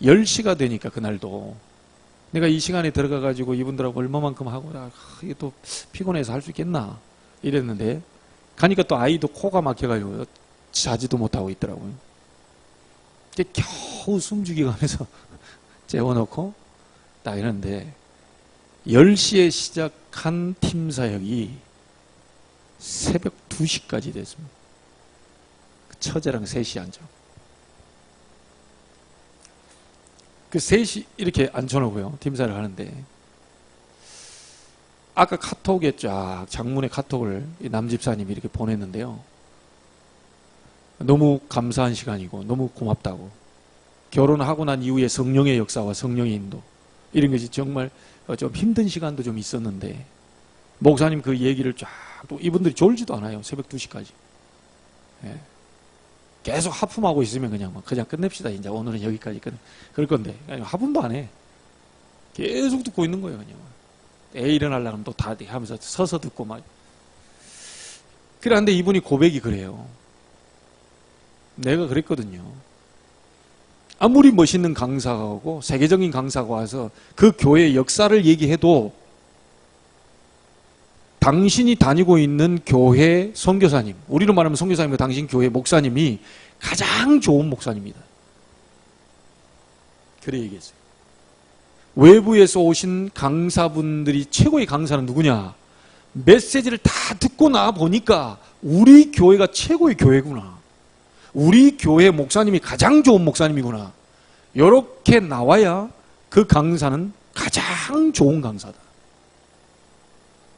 A: 10시가 되니까 그날도 내가 이 시간에 들어가가지고 이분들하고 얼마만큼 하고, 이게 또 피곤해서 할 수 있겠나 이랬는데, 가니까 또 아이도 코가 막혀가지고 자지도 못하고 있더라고요. 이제 겨우 숨죽이 가면서 재워놓고 딱 이러는데, 10시에 시작한 팀 사역이 새벽 2시까지 됐습니다. 처제랑 셋이 앉아. 그 셋이 이렇게 앉혀놓고요. 팀사를 하는데, 아까 카톡에 쫙 장문의 카톡을 남 집사님이 이렇게 보냈는데요. 너무 감사한 시간이고 너무 고맙다고. 결혼하고 난 이후에 성령의 역사와 성령의 인도, 이런 것이 정말 좀 힘든 시간도 좀 있었는데, 목사님 그 얘기를 쫙, 또 이분들이 졸지도 않아요. 새벽 2시까지. 예. 계속 하품하고 있으면 그냥 끝냅시다. 이제 오늘은 여기까지 그럴 건데, 하품도 안 해. 계속 듣고 있는 거예요. 그냥. 애 일어나려고 하면 또 다 하면서 서서 듣고 막. 그런데 이분이 고백이 그래요. 내가 그랬거든요. 아무리 멋있는 강사가 오고 세계적인 강사가 와서 그 교회의 역사를 얘기해도 당신이 다니고 있는 교회 선교사님, 우리로 말하면 선교사님과 당신 교회 목사님이 가장 좋은 목사님이다. 그래 얘기했어요. 외부에서 오신 강사분들이 최고의 강사는 누구냐? 메시지를 다 듣고 나 보니까 우리 교회가 최고의 교회구나. 우리 교회 목사님이 가장 좋은 목사님이구나. 이렇게 나와야 그 강사는 가장 좋은 강사다.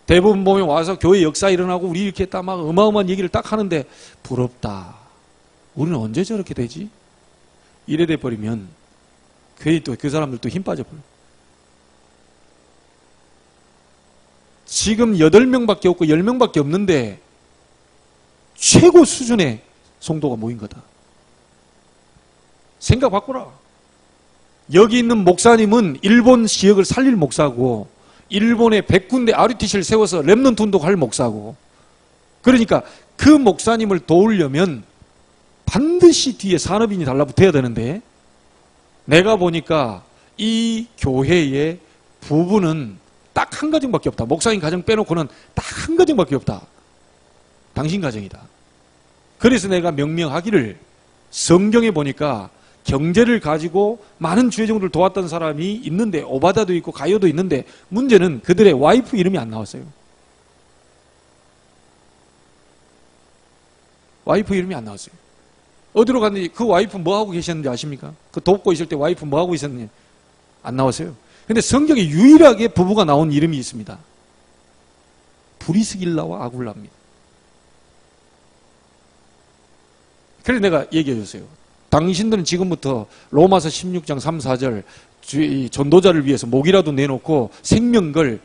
A: 대부분 보면 와서 교회 역사 일어나고 우리 이렇게 딱 막 어마어마한 얘기를 딱 하는데, 부럽다. 우리는 언제 저렇게 되지? 이래 돼 버리면 괜히 또 그 사람들도 힘 빠져버려. 지금 8명밖에 없고 10명밖에 없는데 최고 수준의 성도가 모인 거다. 생각 바꿔라. 여기 있는 목사님은 일본 지역을 살릴 목사고, 일본에 100군데 RUTC를 세워서 렘넌트 운동할 목사고, 그러니까 그 목사님을 도우려면 반드시 뒤에 산업인이 달라붙어야 되는데, 내가 보니까 이 교회의 부부는 딱 한 가정밖에 없다. 목사님 가정 빼놓고는 딱 한 가정밖에 없다. 당신 가정이다. 그래서 내가 명명하기를, 성경에 보니까 경제를 가지고 많은 주의종들을 도왔던 사람이 있는데, 오바다도 있고 가요도 있는데, 문제는 그들의 와이프 이름이 안 나왔어요. 와이프 이름이 안 나왔어요. 어디로 갔는지, 그 와이프 뭐 하고 계셨는지 아십니까? 그 돕고 있을 때 와이프 뭐 하고 있었는지 안 나왔어요. 근데 성경에 유일하게 부부가 나온 이름이 있습니다. 브리스길라와 아굴라입니다. 그래서 내가 얘기해 줬어요. 당신들은 지금부터 로마서 16장 3, 4절 전도자를 위해서 목이라도 내놓고 생명 걸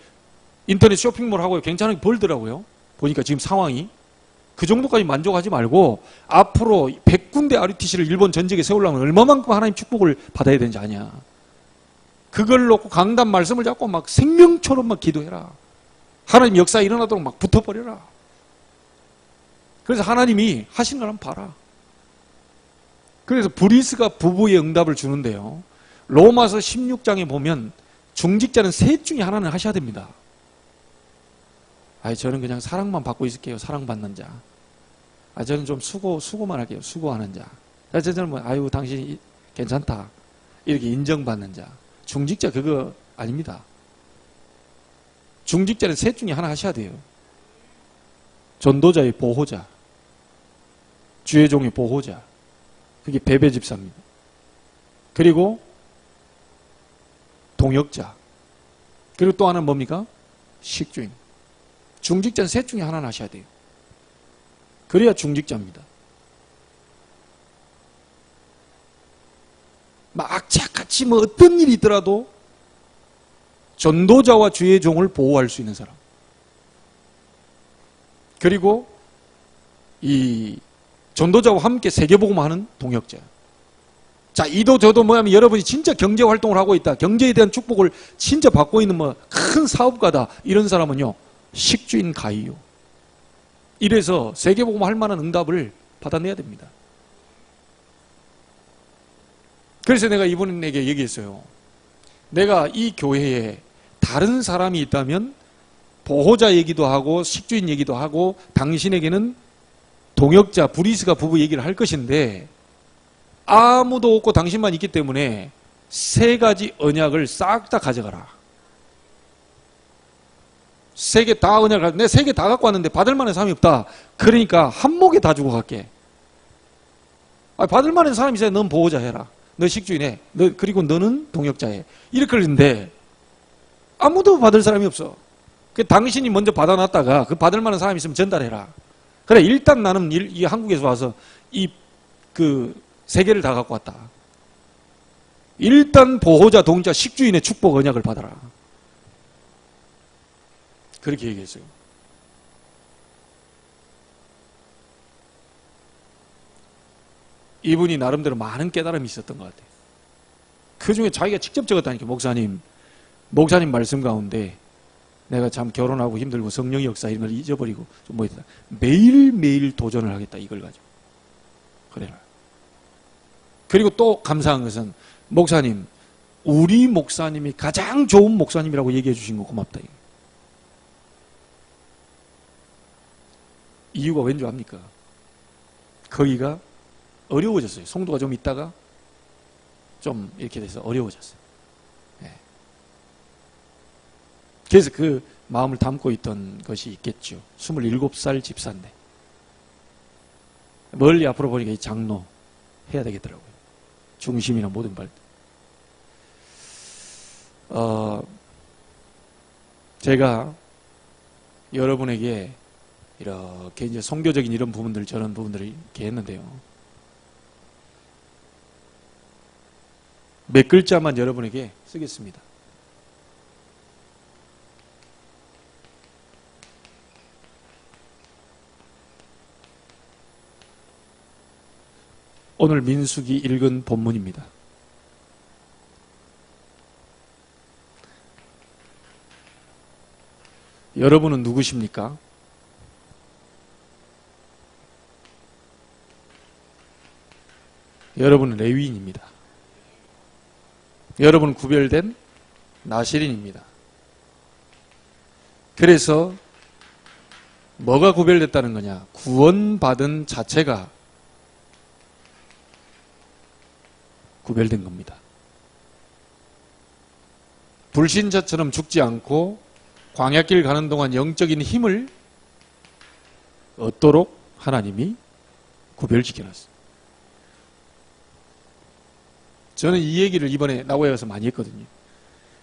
A: 인터넷 쇼핑몰 하고 괜찮게 벌더라고요. 보니까 지금 상황이. 그 정도까지 만족하지 말고 앞으로 100군데 RUTC를 일본 전역에 세우려면 얼마만큼 하나님 축복을 받아야 되는지 아냐. 그걸 놓고 강단 말씀을 잡고 막 생명처럼 막 기도해라. 하나님 역사 일어나도록 막 붙어버려라. 그래서 하나님이 하시는 걸 한번 봐라. 그래서 브리스가 부부의 응답을 주는데요. 로마서 16장에 보면 중직자는 셋 중에 하나는 하셔야 됩니다. 저는 그냥 사랑만 받고 있을게요. 사랑받는 자. 저는 좀 수고만 할게요. 수고하는 자. 저는 뭐, 당신이 괜찮다. 이렇게 인정받는 자. 중직자 그거 아닙니다. 중직자는 셋 중에 하나 하셔야 돼요. 전도자의 보호자. 주의 종의 보호자. 그게 베베 집사입니다. 그리고 동역자. 그리고 또 하나는 뭡니까? 식주인. 중직자는 셋 중에 하나는 하셔야 돼요. 그래야 중직자입니다. 막 악착같이 뭐 어떤 일이 있더라도 전도자와 주의 종을 보호할 수 있는 사람. 그리고 이 전도자와 함께 세계복음하는 동역자. 자, 이도 저도 뭐냐면 여러분이 진짜 경제활동을 하고 있다. 경제에 대한 축복을 진짜 받고 있는 뭐 큰 사업가다. 이런 사람은요. 식주인 가이요. 이래서 세계복음 할 만한 응답을 받아내야 됩니다. 그래서 내가 이분에게 얘기했어요. 내가 이 교회에 다른 사람이 있다면 보호자 얘기도 하고 식주인 얘기도 하고 당신에게는 동역자, 브리스가 부부 얘기를 할 것인데 아무도 없고 당신만 있기 때문에 세 가지 언약을 싹 다 가져가라. 세 개 다 은혜를 내 세 개 다 갖고 왔는데 받을 만한 사람이 없다. 그러니까 한 목에 다 주고 갈게. 받을 만한 사람이 있어야 넌 보호자 해라. 너 식주인해. 그리고 너는 동역자해. 이렇게 했는데 아무도 받을 사람이 없어. 당신이 먼저 받아놨다가 그 받을 만한 사람이 있으면 전달해라. 그래, 일단 나는 이 한국에서 와서 세 개를 다 갖고 왔다. 일단 보호자, 동자, 식주인의 축복 언약을 받아라. 그렇게 얘기했어요. 이분이 나름대로 많은 깨달음이 있었던 것 같아요. 그 중에 자기가 직접 적었다니까. 목사님 말씀 가운데 내가 참 결혼하고 힘들고 성령의 역사 이런 걸 잊어버리고 좀 뭐 있다. 매일매일 도전을 하겠다. 이걸 가지고. 그래라. 그리고 또 감사한 것은 목사님, 우리 목사님이 가장 좋은 목사님이라고 얘기해 주신 거 고맙다. 이유가 왠지 압니까? 거기가 어려워졌어요. 송도가 좀 있다가 좀 이렇게 돼서 어려워졌어요. 네. 그래서 그 마음을 담고 있던 것이 있겠죠. 27살 집사인데 멀리 앞으로 보니까 이 장로 해야 되겠더라고요. 중심이나 모든 발. 제가 여러분에게 이렇게 이제 선교적인 이런 부분들, 저런 부분들을 이렇게 했는데요. 몇 글자만 여러분에게 쓰겠습니다. 오늘 민수기 읽은 본문입니다. 여러분은 누구십니까? 여러분은 레위인입니다. 여러분은 구별된 나실인입니다. 그래서 뭐가 구별됐다는 거냐? 구원받은 자체가 구별된 겁니다. 불신자처럼 죽지 않고 광야길 가는 동안 영적인 힘을 얻도록 하나님이 구별시켜놨어요. 저는 이 얘기를 이번에 나고야에 가서 많이 했거든요.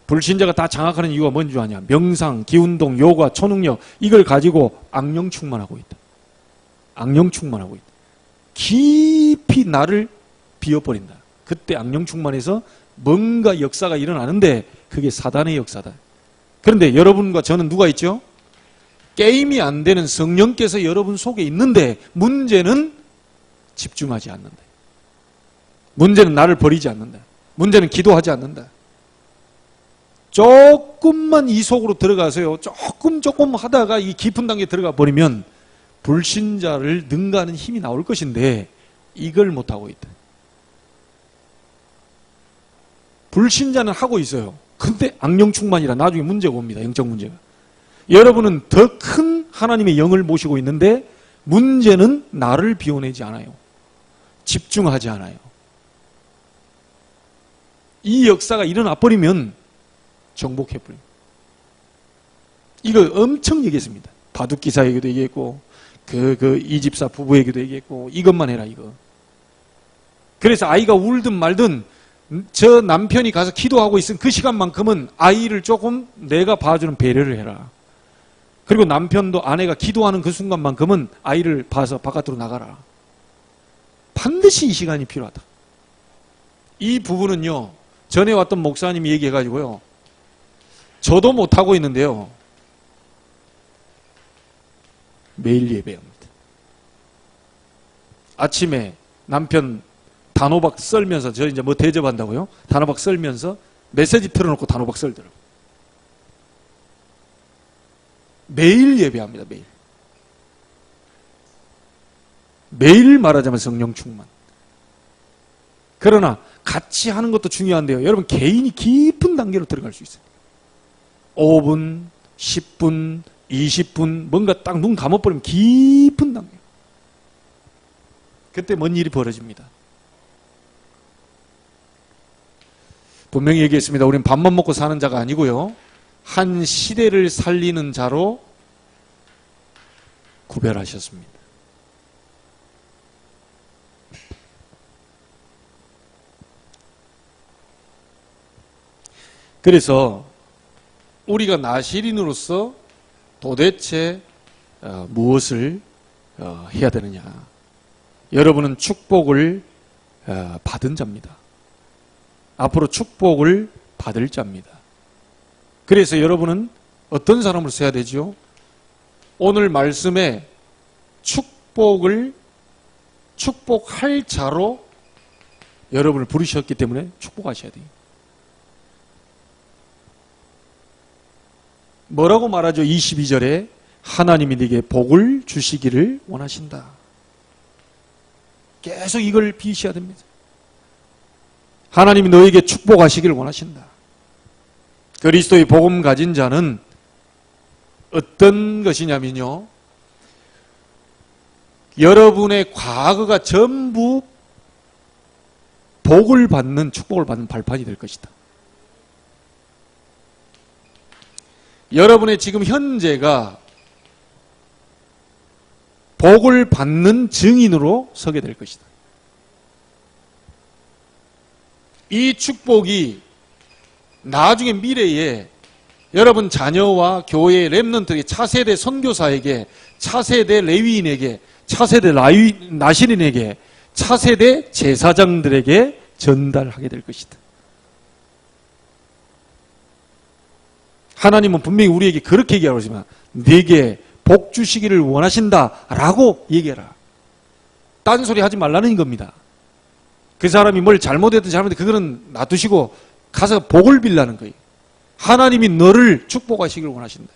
A: 불신자가 다 장악하는 이유가 뭔지 아냐? 명상, 기운동, 요가, 초능력 이걸 가지고 악령 충만하고 있다. 악령 충만하고 있다. 깊이 나를 비워버린다. 그때 악령 충만해서 뭔가 역사가 일어나는데 그게 사단의 역사다. 그런데 여러분과 저는 누가 있죠? 게임이 안 되는 성령께서 여러분 속에 있는데 문제는 집중하지 않는다. 문제는 나를 버리지 않는다. 문제는 기도하지 않는다. 조금만 이 속으로 들어가세요. 조금 하다가 이 깊은 단계에 들어가 버리면 불신자를 능가하는 힘이 나올 것인데 이걸 못하고 있다. 불신자는 하고 있어요. 근데 악령 충만이라 나중에 문제가 옵니다. 영적 문제가. 여러분은 더 큰 하나님의 영을 모시고 있는데 문제는 나를 비워내지 않아요. 집중하지 않아요. 이 역사가 일어나 버리면 정복해버려요. 이거 엄청 얘기했습니다. 바둑기사에게도 얘기했고 이 집사 부부에게도 얘기했고 이것만 해라 이거. 그래서 아이가 울든 말든 저 남편이 가서 기도하고 있은 그 시간만큼은 아이를 조금 내가 봐주는 배려를 해라. 그리고 남편도 아내가 기도하는 그 순간만큼은 아이를 봐서 바깥으로 나가라. 반드시 이 시간이 필요하다. 이 부분은요, 전에 왔던 목사님이 얘기해가지고요, 저도 못하고 있는데요, 매일 예배합니다. 아침에 남편 단호박 썰면서, 저 이제 뭐 대접한다고요? 단호박 썰면서 메시지 틀어놓고 단호박 썰더라고요. 매일 예배합니다, 매일. 매일 말하자면 성령 충만. 그러나 같이 하는 것도 중요한데요. 여러분 개인이 깊은 단계로 들어갈 수 있어요. 5분, 10분, 20분 뭔가 딱 눈 감아버리면 깊은 단계. 그때 뭔 일이 벌어집니다. 분명히 얘기했습니다. 우리는 밥만 먹고 사는 자가 아니고요. 한 시대를 살리는 자로 구별하셨습니다. 그래서 우리가 나시린으로서 도대체 무엇을 해야 되느냐? 여러분은 축복을 받은 자입니다. 앞으로 축복을 받을 자입니다. 그래서 여러분은 어떤 사람으로 써야 되죠? 오늘 말씀에 축복할 자로 여러분을 부르셨기 때문에 축복하셔야 돼요. 뭐라고 말하죠? 22절에 하나님이 네게 복을 주시기를 원하신다. 계속 이걸 비시해야 됩니다. 하나님이 너에게 축복하시기를 원하신다. 그리스도의 복음 가진 자는 어떤 것이냐면요, 여러분의 과거가 전부 복을 받는, 축복을 받는 발판이 될 것이다. 여러분의 지금 현재가 복을 받는 증인으로 서게 될 것이다. 이 축복이 나중에 미래에 여러분 자녀와 교회의 렘넌트에게, 차세대 선교사에게, 차세대 레위인에게, 차세대 나시린에게, 차세대 제사장들에게 전달하게 될 것이다. 하나님은 분명히 우리에게 그렇게 얘기하고 있지만 네게 복 주시기를 원하신다 라고 얘기해라. 딴소리 하지 말라는 겁니다. 그 사람이 뭘 잘못했든 잘못했든 그거는 놔두시고 가서 복을 빌라는 거예요. 하나님이 너를 축복하시기를 원하신다.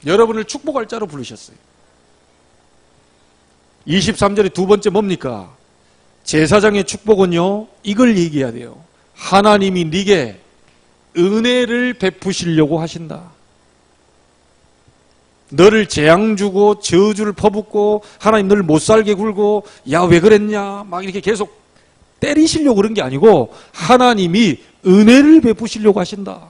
A: 여러분을 축복할 자로 부르셨어요. 23절의 두 번째 뭡니까? 제사장의 축복은요, 이걸 얘기해야 돼요. 하나님이 네게 은혜를 베푸시려고 하신다. 너를 재앙 주고 저주를 퍼붓고 하나님 너를 못살게 굴고 야 왜 그랬냐 막 이렇게 계속 때리시려고 그런 게 아니고 하나님이 은혜를 베푸시려고 하신다.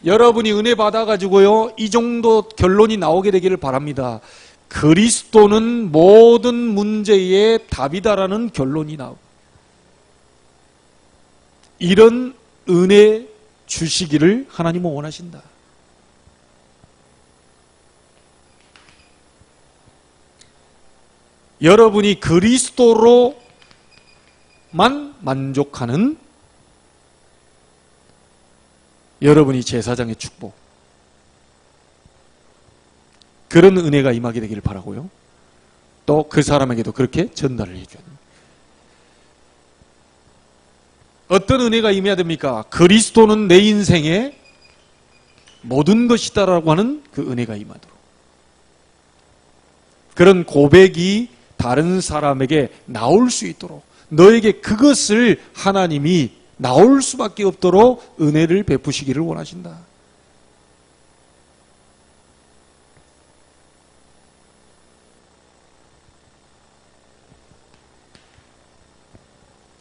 A: 여러분이 은혜 받아가지고요, 이 정도 결론이 나오게 되기를 바랍니다. 그리스도는 모든 문제의 답이다라는 결론이 나오고, 이런 은혜 주시기를 하나님은 원하신다. 여러분이 그리스도로만 만족하는 여러분이 제사장의 축복, 그런 은혜가 임하게 되기를 바라고요. 또 그 사람에게도 그렇게 전달을 해줘야 됩니다. 어떤 은혜가 임해야 됩니까? 그리스도는 내 인생의 모든 것이다라고 하는 그 은혜가 임하도록, 그런 고백이 다른 사람에게 나올 수 있도록, 너에게 그것을 하나님이 나올 수밖에 없도록 은혜를 베푸시기를 원하신다.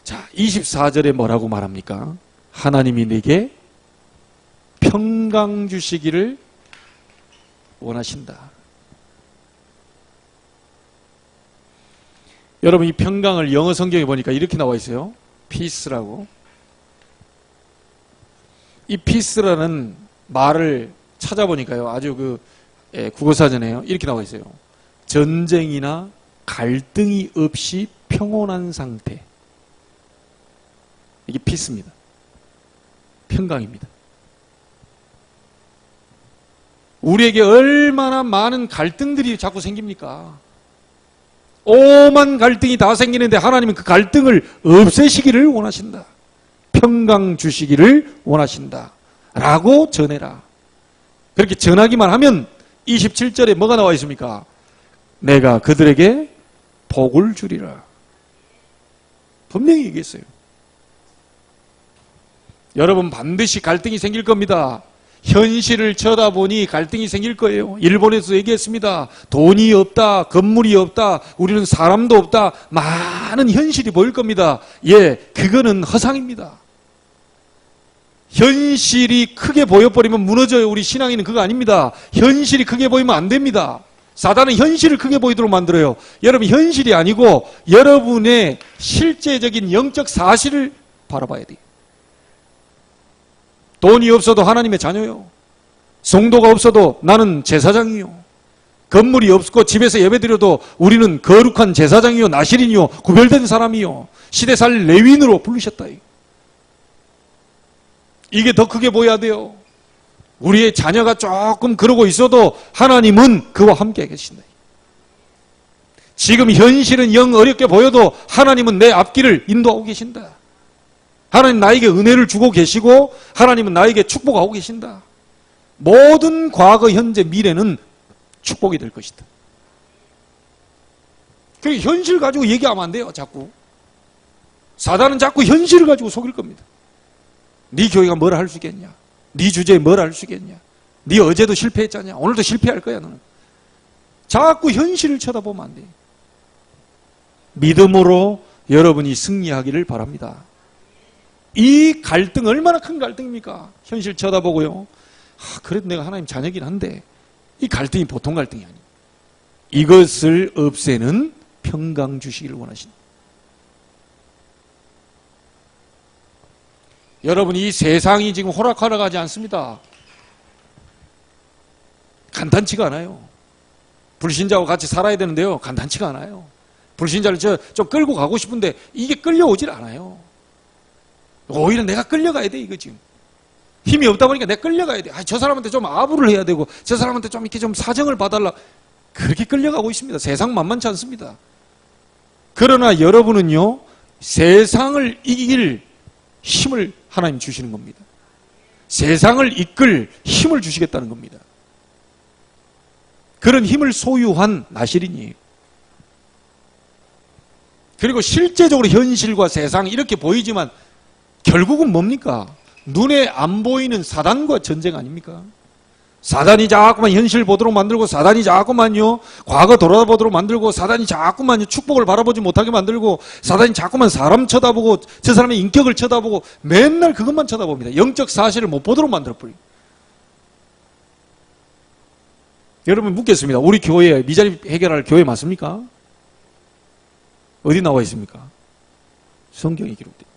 A: 자, 24절에 뭐라고 말합니까? 하나님이 네게 평강 주시기를 원하신다. 여러분, 이 평강을 영어 성경에 보니까 이렇게 나와 있어요. 피스라고. 이 피스라는 말을 찾아보니까요, 아주 국어사전에요, 이렇게 나와 있어요. 전쟁이나 갈등이 없이 평온한 상태. 이게 피스입니다. 평강입니다. 우리에게 얼마나 많은 갈등들이 자꾸 생깁니까? 오만 갈등이 다 생기는데 하나님은 그 갈등을 없애시기를 원하신다. 평강 주시기를 원하신다 라고 전해라. 그렇게 전하기만 하면 27절에 뭐가 나와 있습니까? 내가 그들에게 복을 주리라. 분명히 얘기했어요. 여러분, 반드시 갈등이 생길 겁니다. 현실을 쳐다보니 갈등이 생길 거예요. 일본에서 얘기했습니다. 돈이 없다, 건물이 없다, 우리는 사람도 없다, 많은 현실이 보일 겁니다. 예, 그거는 허상입니다. 현실이 크게 보여버리면 무너져요. 우리 신앙인은 그거 아닙니다. 현실이 크게 보이면 안 됩니다. 사단은 현실을 크게 보이도록 만들어요. 여러분, 현실이 아니고 여러분의 실제적인 영적 사실을 바라봐야 돼요. 돈이 없어도 하나님의 자녀요. 성도가 없어도 나는 제사장이요. 건물이 없고 집에서 예배드려도 우리는 거룩한 제사장이요, 나실인이요, 구별된 사람이요, 시대살 레위인으로 부르셨다. 이게 더 크게 보여야 돼요. 우리의 자녀가 조금 그러고 있어도 하나님은 그와 함께 계신다. 지금 현실은 영 어렵게 보여도 하나님은 내 앞길을 인도하고 계신다. 하나님 나에게 은혜를 주고 계시고 하나님은 나에게 축복하고 계신다. 모든 과거, 현재, 미래는 축복이 될 것이다. 그 현실 가지고 얘기하면 안 돼요. 자꾸 사단은 자꾸 현실을 가지고 속일 겁니다. 네 교회가 뭘 할 수 있겠냐? 네 주제에 뭘 할 수 있겠냐? 네 어제도 실패했잖냐? 오늘도 실패할 거야 너는. 자꾸 현실을 쳐다보면 안 돼. 믿음으로 여러분이 승리하기를 바랍니다. 이 갈등 얼마나 큰 갈등입니까? 현실 쳐다보고요. 그래도 내가 하나님 자녀긴 한데 이 갈등이 보통 갈등이 아니에요. 이것을 없애는 평강 주시기를 원하십니다. 여러분, 이 세상이 지금 호락호락 하지 않습니다. 간단치가 않아요. 불신자와 같이 살아야 되는데요, 간단치가 않아요. 불신자를 좀 끌고 가고 싶은데 이게 끌려오질 않아요. 오히려 내가 끌려가야 돼. 이거 지금 힘이 없다 보니까 내가 끌려가야 돼. 저 사람한테 좀 아부를 해야 되고 저 사람한테 좀 이렇게 좀 사정을 봐달라. 그렇게 끌려가고 있습니다. 세상 만만치 않습니다. 그러나 여러분은요, 세상을 이길 힘을 하나님 주시는 겁니다. 세상을 이끌 힘을 주시겠다는 겁니다. 그런 힘을 소유한 나실인이에요. 그리고 실제적으로 현실과 세상 이렇게 보이지만 결국은 뭡니까? 눈에 안 보이는 사단과 전쟁 아닙니까? 사단이 자꾸만 현실 보도록 만들고, 사단이 자꾸만요 과거 돌아보도록 만들고, 사단이 자꾸만요 축복을 바라보지 못하게 만들고, 사단이 자꾸만 사람 쳐다보고 저 사람의 인격을 쳐다보고 맨날 그것만 쳐다봅니다. 영적 사실을 못 보도록 만들어버려요. 여러분 묻겠습니다. 우리 교회 미자립 해결할 교회 맞습니까? 어디 나와 있습니까? 성경에 기록돼요.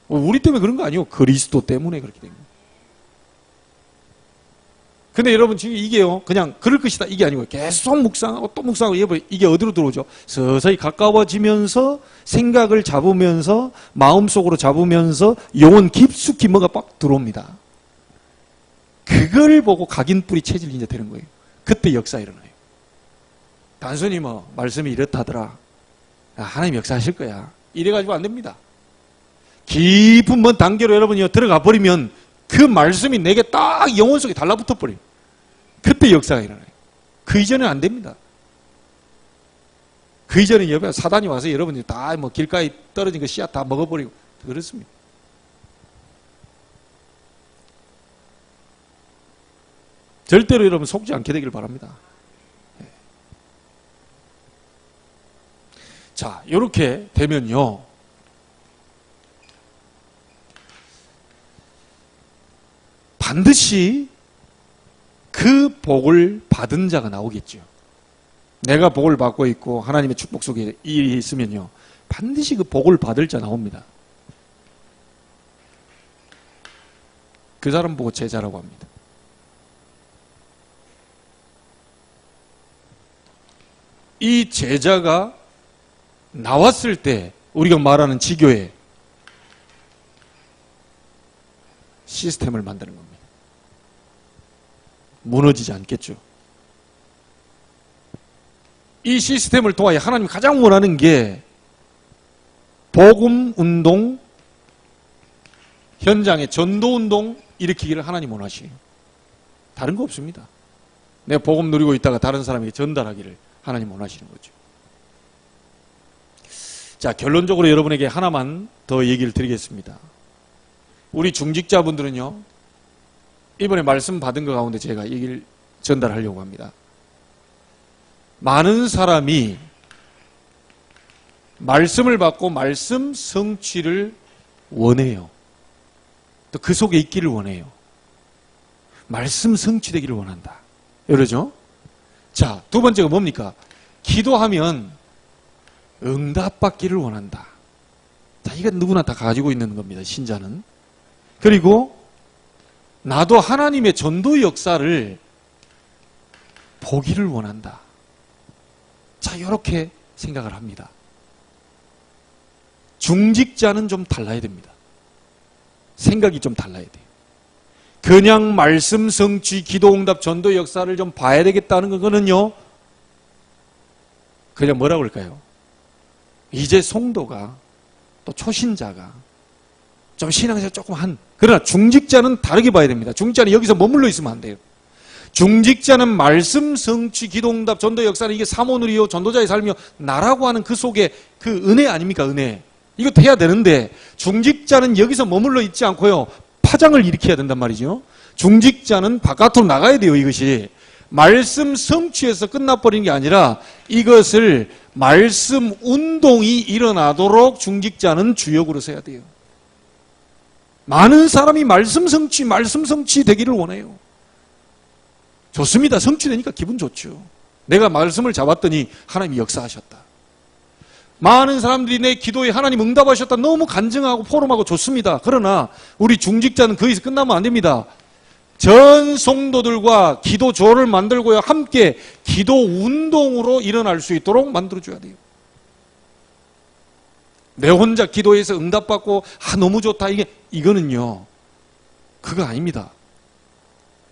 A: 우리 때문에 그런 거 아니에요. 그리스도 때문에 그렇게 된 거예요. 근데 여러분 지금 이게요, 그냥 그럴 것이다 이게 아니고 계속 묵상하고 또 묵상하고, 이게 어디로 들어오죠? 서서히 가까워지면서 생각을 잡으면서 마음속으로 잡으면서 영혼 깊숙이 뭐가 빡 들어옵니다. 그걸 보고 각인뿌리 체질이 이제 되는 거예요. 그때 역사 일어나요. 단순히 뭐 말씀이 이렇다더라, 하나님 역사하실 거야, 이래가지고 안 됩니다. 깊은 먼 단계로 여러분이 들어가 버리면 그 말씀이 내게 딱 영혼 속에 달라붙어 버려요. 그때 역사가 일어나요. 그 이전은 안 됩니다. 그 이전은 여러분 사단이 와서 여러분이 다 뭐 길가에 떨어진 거 씨앗 다 먹어버리고 그렇습니다. 절대로 여러분 속지 않게 되길 바랍니다. 자, 이렇게 되면요, 반드시 그 복을 받은 자가 나오겠죠. 내가 복을 받고 있고 하나님의 축복 속에 일이 있으면요, 반드시 그 복을 받을 자 나옵니다. 그 사람 보고 제자라고 합니다. 이 제자가 나왔을 때 우리가 말하는 지교회 시스템을 만드는 겁니다. 무너지지 않겠죠. 이 시스템을 통하여 하나님이 가장 원하는 게 복음 운동, 현장의 전도 운동 일으키기를 하나님 원하시요. 다른 거 없습니다. 내가 복음 누리고 있다가 다른 사람에게 전달하기를 하나님 원하시는 거죠. 자, 결론적으로 여러분에게 하나만 더 얘기를 드리겠습니다. 우리 중직자분들은요, 이번에 말씀 받은 것 가운데 제가 얘기를 전달하려고 합니다. 많은 사람이 말씀을 받고 말씀 성취를 원해요. 또 그 속에 있기를 원해요. 말씀 성취되기를 원한다. 그러죠? 자, 두 번째가 뭡니까? 기도하면 응답받기를 원한다. 자, 이건 누구나 다 가지고 있는 겁니다, 신자는. 그리고 나도 하나님의 전도 역사를 보기를 원한다. 자, 이렇게 생각을 합니다. 중직자는 좀 달라야 됩니다. 생각이 좀 달라야 돼요. 그냥 말씀 성취, 기도 응답, 전도 역사를 좀 봐야 되겠다는 거는요, 그냥 뭐라고 할까요? 이제 성도가, 또 초신자가 좀 신앙에서 조금 그러나 중직자는 다르게 봐야 됩니다. 중직자는 여기서 머물러 있으면 안 돼요. 중직자는 말씀 성취, 기도 응답, 전도 역사는 이게 사모누리요, 전도자의 삶이요, 나라고 하는 그 속에 그 은혜 아닙니까? 은혜. 이것도 해야 되는데 중직자는 여기서 머물러 있지 않고요, 파장을 일으켜야 된단 말이죠. 중직자는 바깥으로 나가야 돼요. 이것이 말씀 성취에서 끝나버리는 게 아니라 이것을 말씀 운동이 일어나도록 중직자는 주역으로 서야 돼요. 많은 사람이 말씀 성취 되기를 원해요. 좋습니다. 성취되니까 기분 좋죠. 내가 말씀을 잡았더니 하나님이 역사하셨다. 많은 사람들이 내 기도에 하나님 응답하셨다. 너무 간증하고 포럼하고 좋습니다. 그러나 우리 중직자는 거기서 끝나면 안 됩니다. 전 성도들과 기도조를 만들고요, 함께 기도 운동으로 일어날 수 있도록 만들어줘야 돼요. 내 혼자 기도해서 응답받고 너무 좋다, 이거는요, 그거 아닙니다.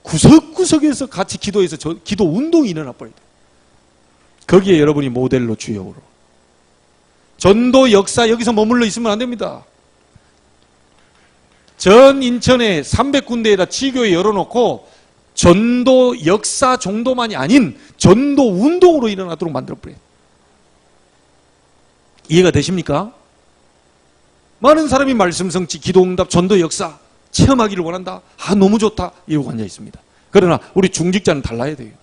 A: 구석구석에서 같이 기도해서 기도 운동이 일어나 버려야 돼요. 거기에 여러분이 모델로, 주역으로. 전도 역사 여기서 머물러 있으면 안 됩니다. 전 인천에 300군데에다 지교회 열어놓고 전도 역사 정도만이 아닌 전도 운동으로 일어나도록 만들어버려요. 이해가 되십니까? 많은 사람이 말씀 성취, 기도 응답, 전도 역사 체험하기를 원한다. 너무 좋다. 이러고 앉아 있습니다. 그러나 우리 중직자는 달라야 돼요.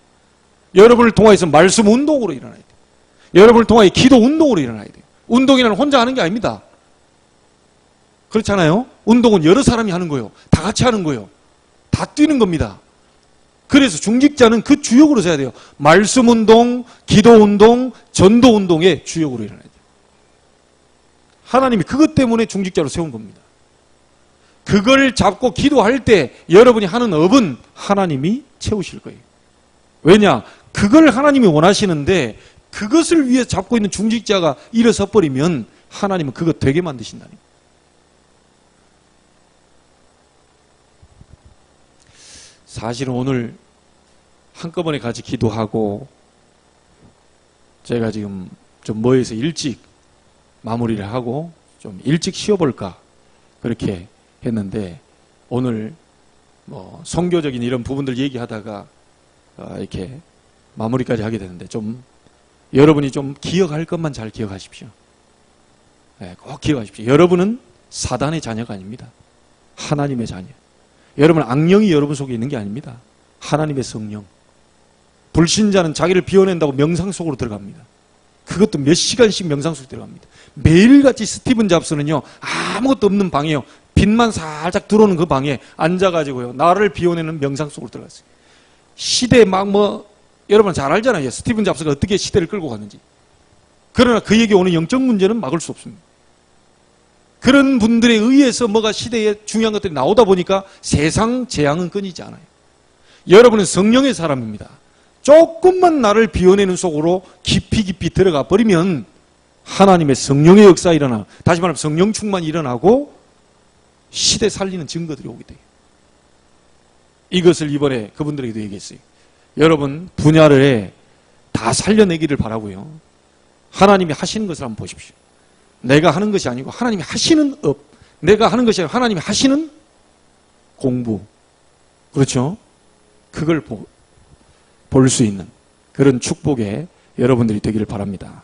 A: 여러분을 통해서 말씀 운동으로 일어나야 돼요. 여러분을 통해 기도 운동으로 일어나야 돼요. 운동이라는 혼자 하는 게 아닙니다. 그렇잖아요? 운동은 여러 사람이 하는 거예요. 다 같이 하는 거예요. 다 뛰는 겁니다. 그래서 중직자는 그 주역으로 서야 돼요. 말씀 운동, 기도 운동, 전도 운동의 주역으로 일어나야 돼요. 하나님이 그것 때문에 중직자로 세운 겁니다. 그걸 잡고 기도할 때 여러분이 하는 업은 하나님이 채우실 거예요. 왜냐? 그걸 하나님이 원하시는데 그것을 위해 잡고 있는 중직자가 일어서 버리면 하나님은 그거 되게 만드신다니. 사실은 오늘 한꺼번에 같이 기도하고 제가 지금 좀 뭐해서 일찍 마무리를 하고 좀 일찍 쉬어볼까 그렇게 했는데 오늘 뭐 성교적인 이런 부분들 얘기하다가 이렇게 마무리까지 하게 되는데 좀 여러분이 좀 기억할 것만 잘 기억하십시오. 꼭 기억하십시오. 여러분은 사단의 자녀가 아닙니다. 하나님의 자녀. 여러분 악령이 여러분 속에 있는 게 아닙니다. 하나님의 성령. 불신자는 자기를 비워낸다고 명상 속으로 들어갑니다. 그것도 몇 시간씩 명상 속으로 들어갑니다. 매일같이 스티븐 잡스는요, 아무것도 없는 방이에요. 빛만 살짝 들어오는 그 방에 앉아가지고요, 나를 비워내는 명상 속으로 들어갔어요. 시대 여러분 잘 알잖아요. 스티븐 잡스가 어떻게 시대를 끌고 갔는지. 그러나 그에게 오는 영적 문제는 막을 수 없습니다. 그런 분들에 의해서 뭐가 시대에 중요한 것들이 나오다 보니까 세상 재앙은 끊이지 않아요. 여러분은 성령의 사람입니다. 조금만 나를 비워내는 속으로 깊이 들어가 버리면 하나님의 성령의 역사 일어나, 다시 말하면 성령 충만이 일어나고 시대 살리는 증거들이 오게 돼요. 이것을 이번에 그분들에게도 얘기했어요. 여러분 분야를 다 살려내기를 바라고요. 하나님이 하시는 것을 한번 보십시오. 내가 하는 것이 아니고 하나님이 하시는 업, 내가 하는 것이 아니고 하나님이 하시는 공부, 그렇죠? 그걸 볼 수 있는 그런 축복에 여러분들이 되기를 바랍니다.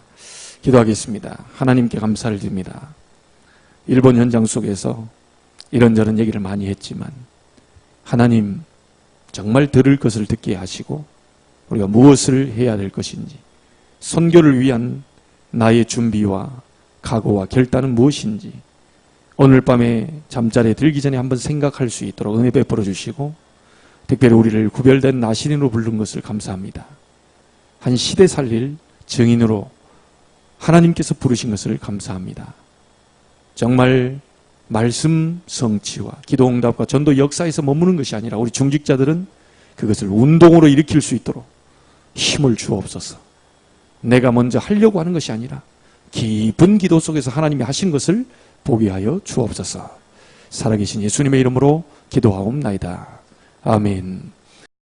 A: 기도하겠습니다. 하나님께 감사를 드립니다. 일본 현장 속에서 이런저런 얘기를 많이 했지만 하나님, 정말 들을 것을 듣게 하시고 우리가 무엇을 해야 될 것인지, 선교를 위한 나의 준비와 각오와 결단은 무엇인지 오늘 밤에 잠자리에 들기 전에 한번 생각할 수 있도록 은혜 베풀어 주시고, 특별히 우리를 구별된 나신인으로 부른 것을 감사합니다. 한 시대 살릴 증인으로 하나님께서 부르신 것을 감사합니다. 정말 말씀 성취와 기도 응답과 전도 역사에서 머무는 것이 아니라 우리 중직자들은 그것을 운동으로 일으킬 수 있도록 힘을 주옵소서. 내가 먼저 하려고 하는 것이 아니라 깊은 기도 속에서 하나님이 하신 것을 보게 하여 주옵소서. 살아계신 예수님의 이름으로 기도하옵나이다. 아멘.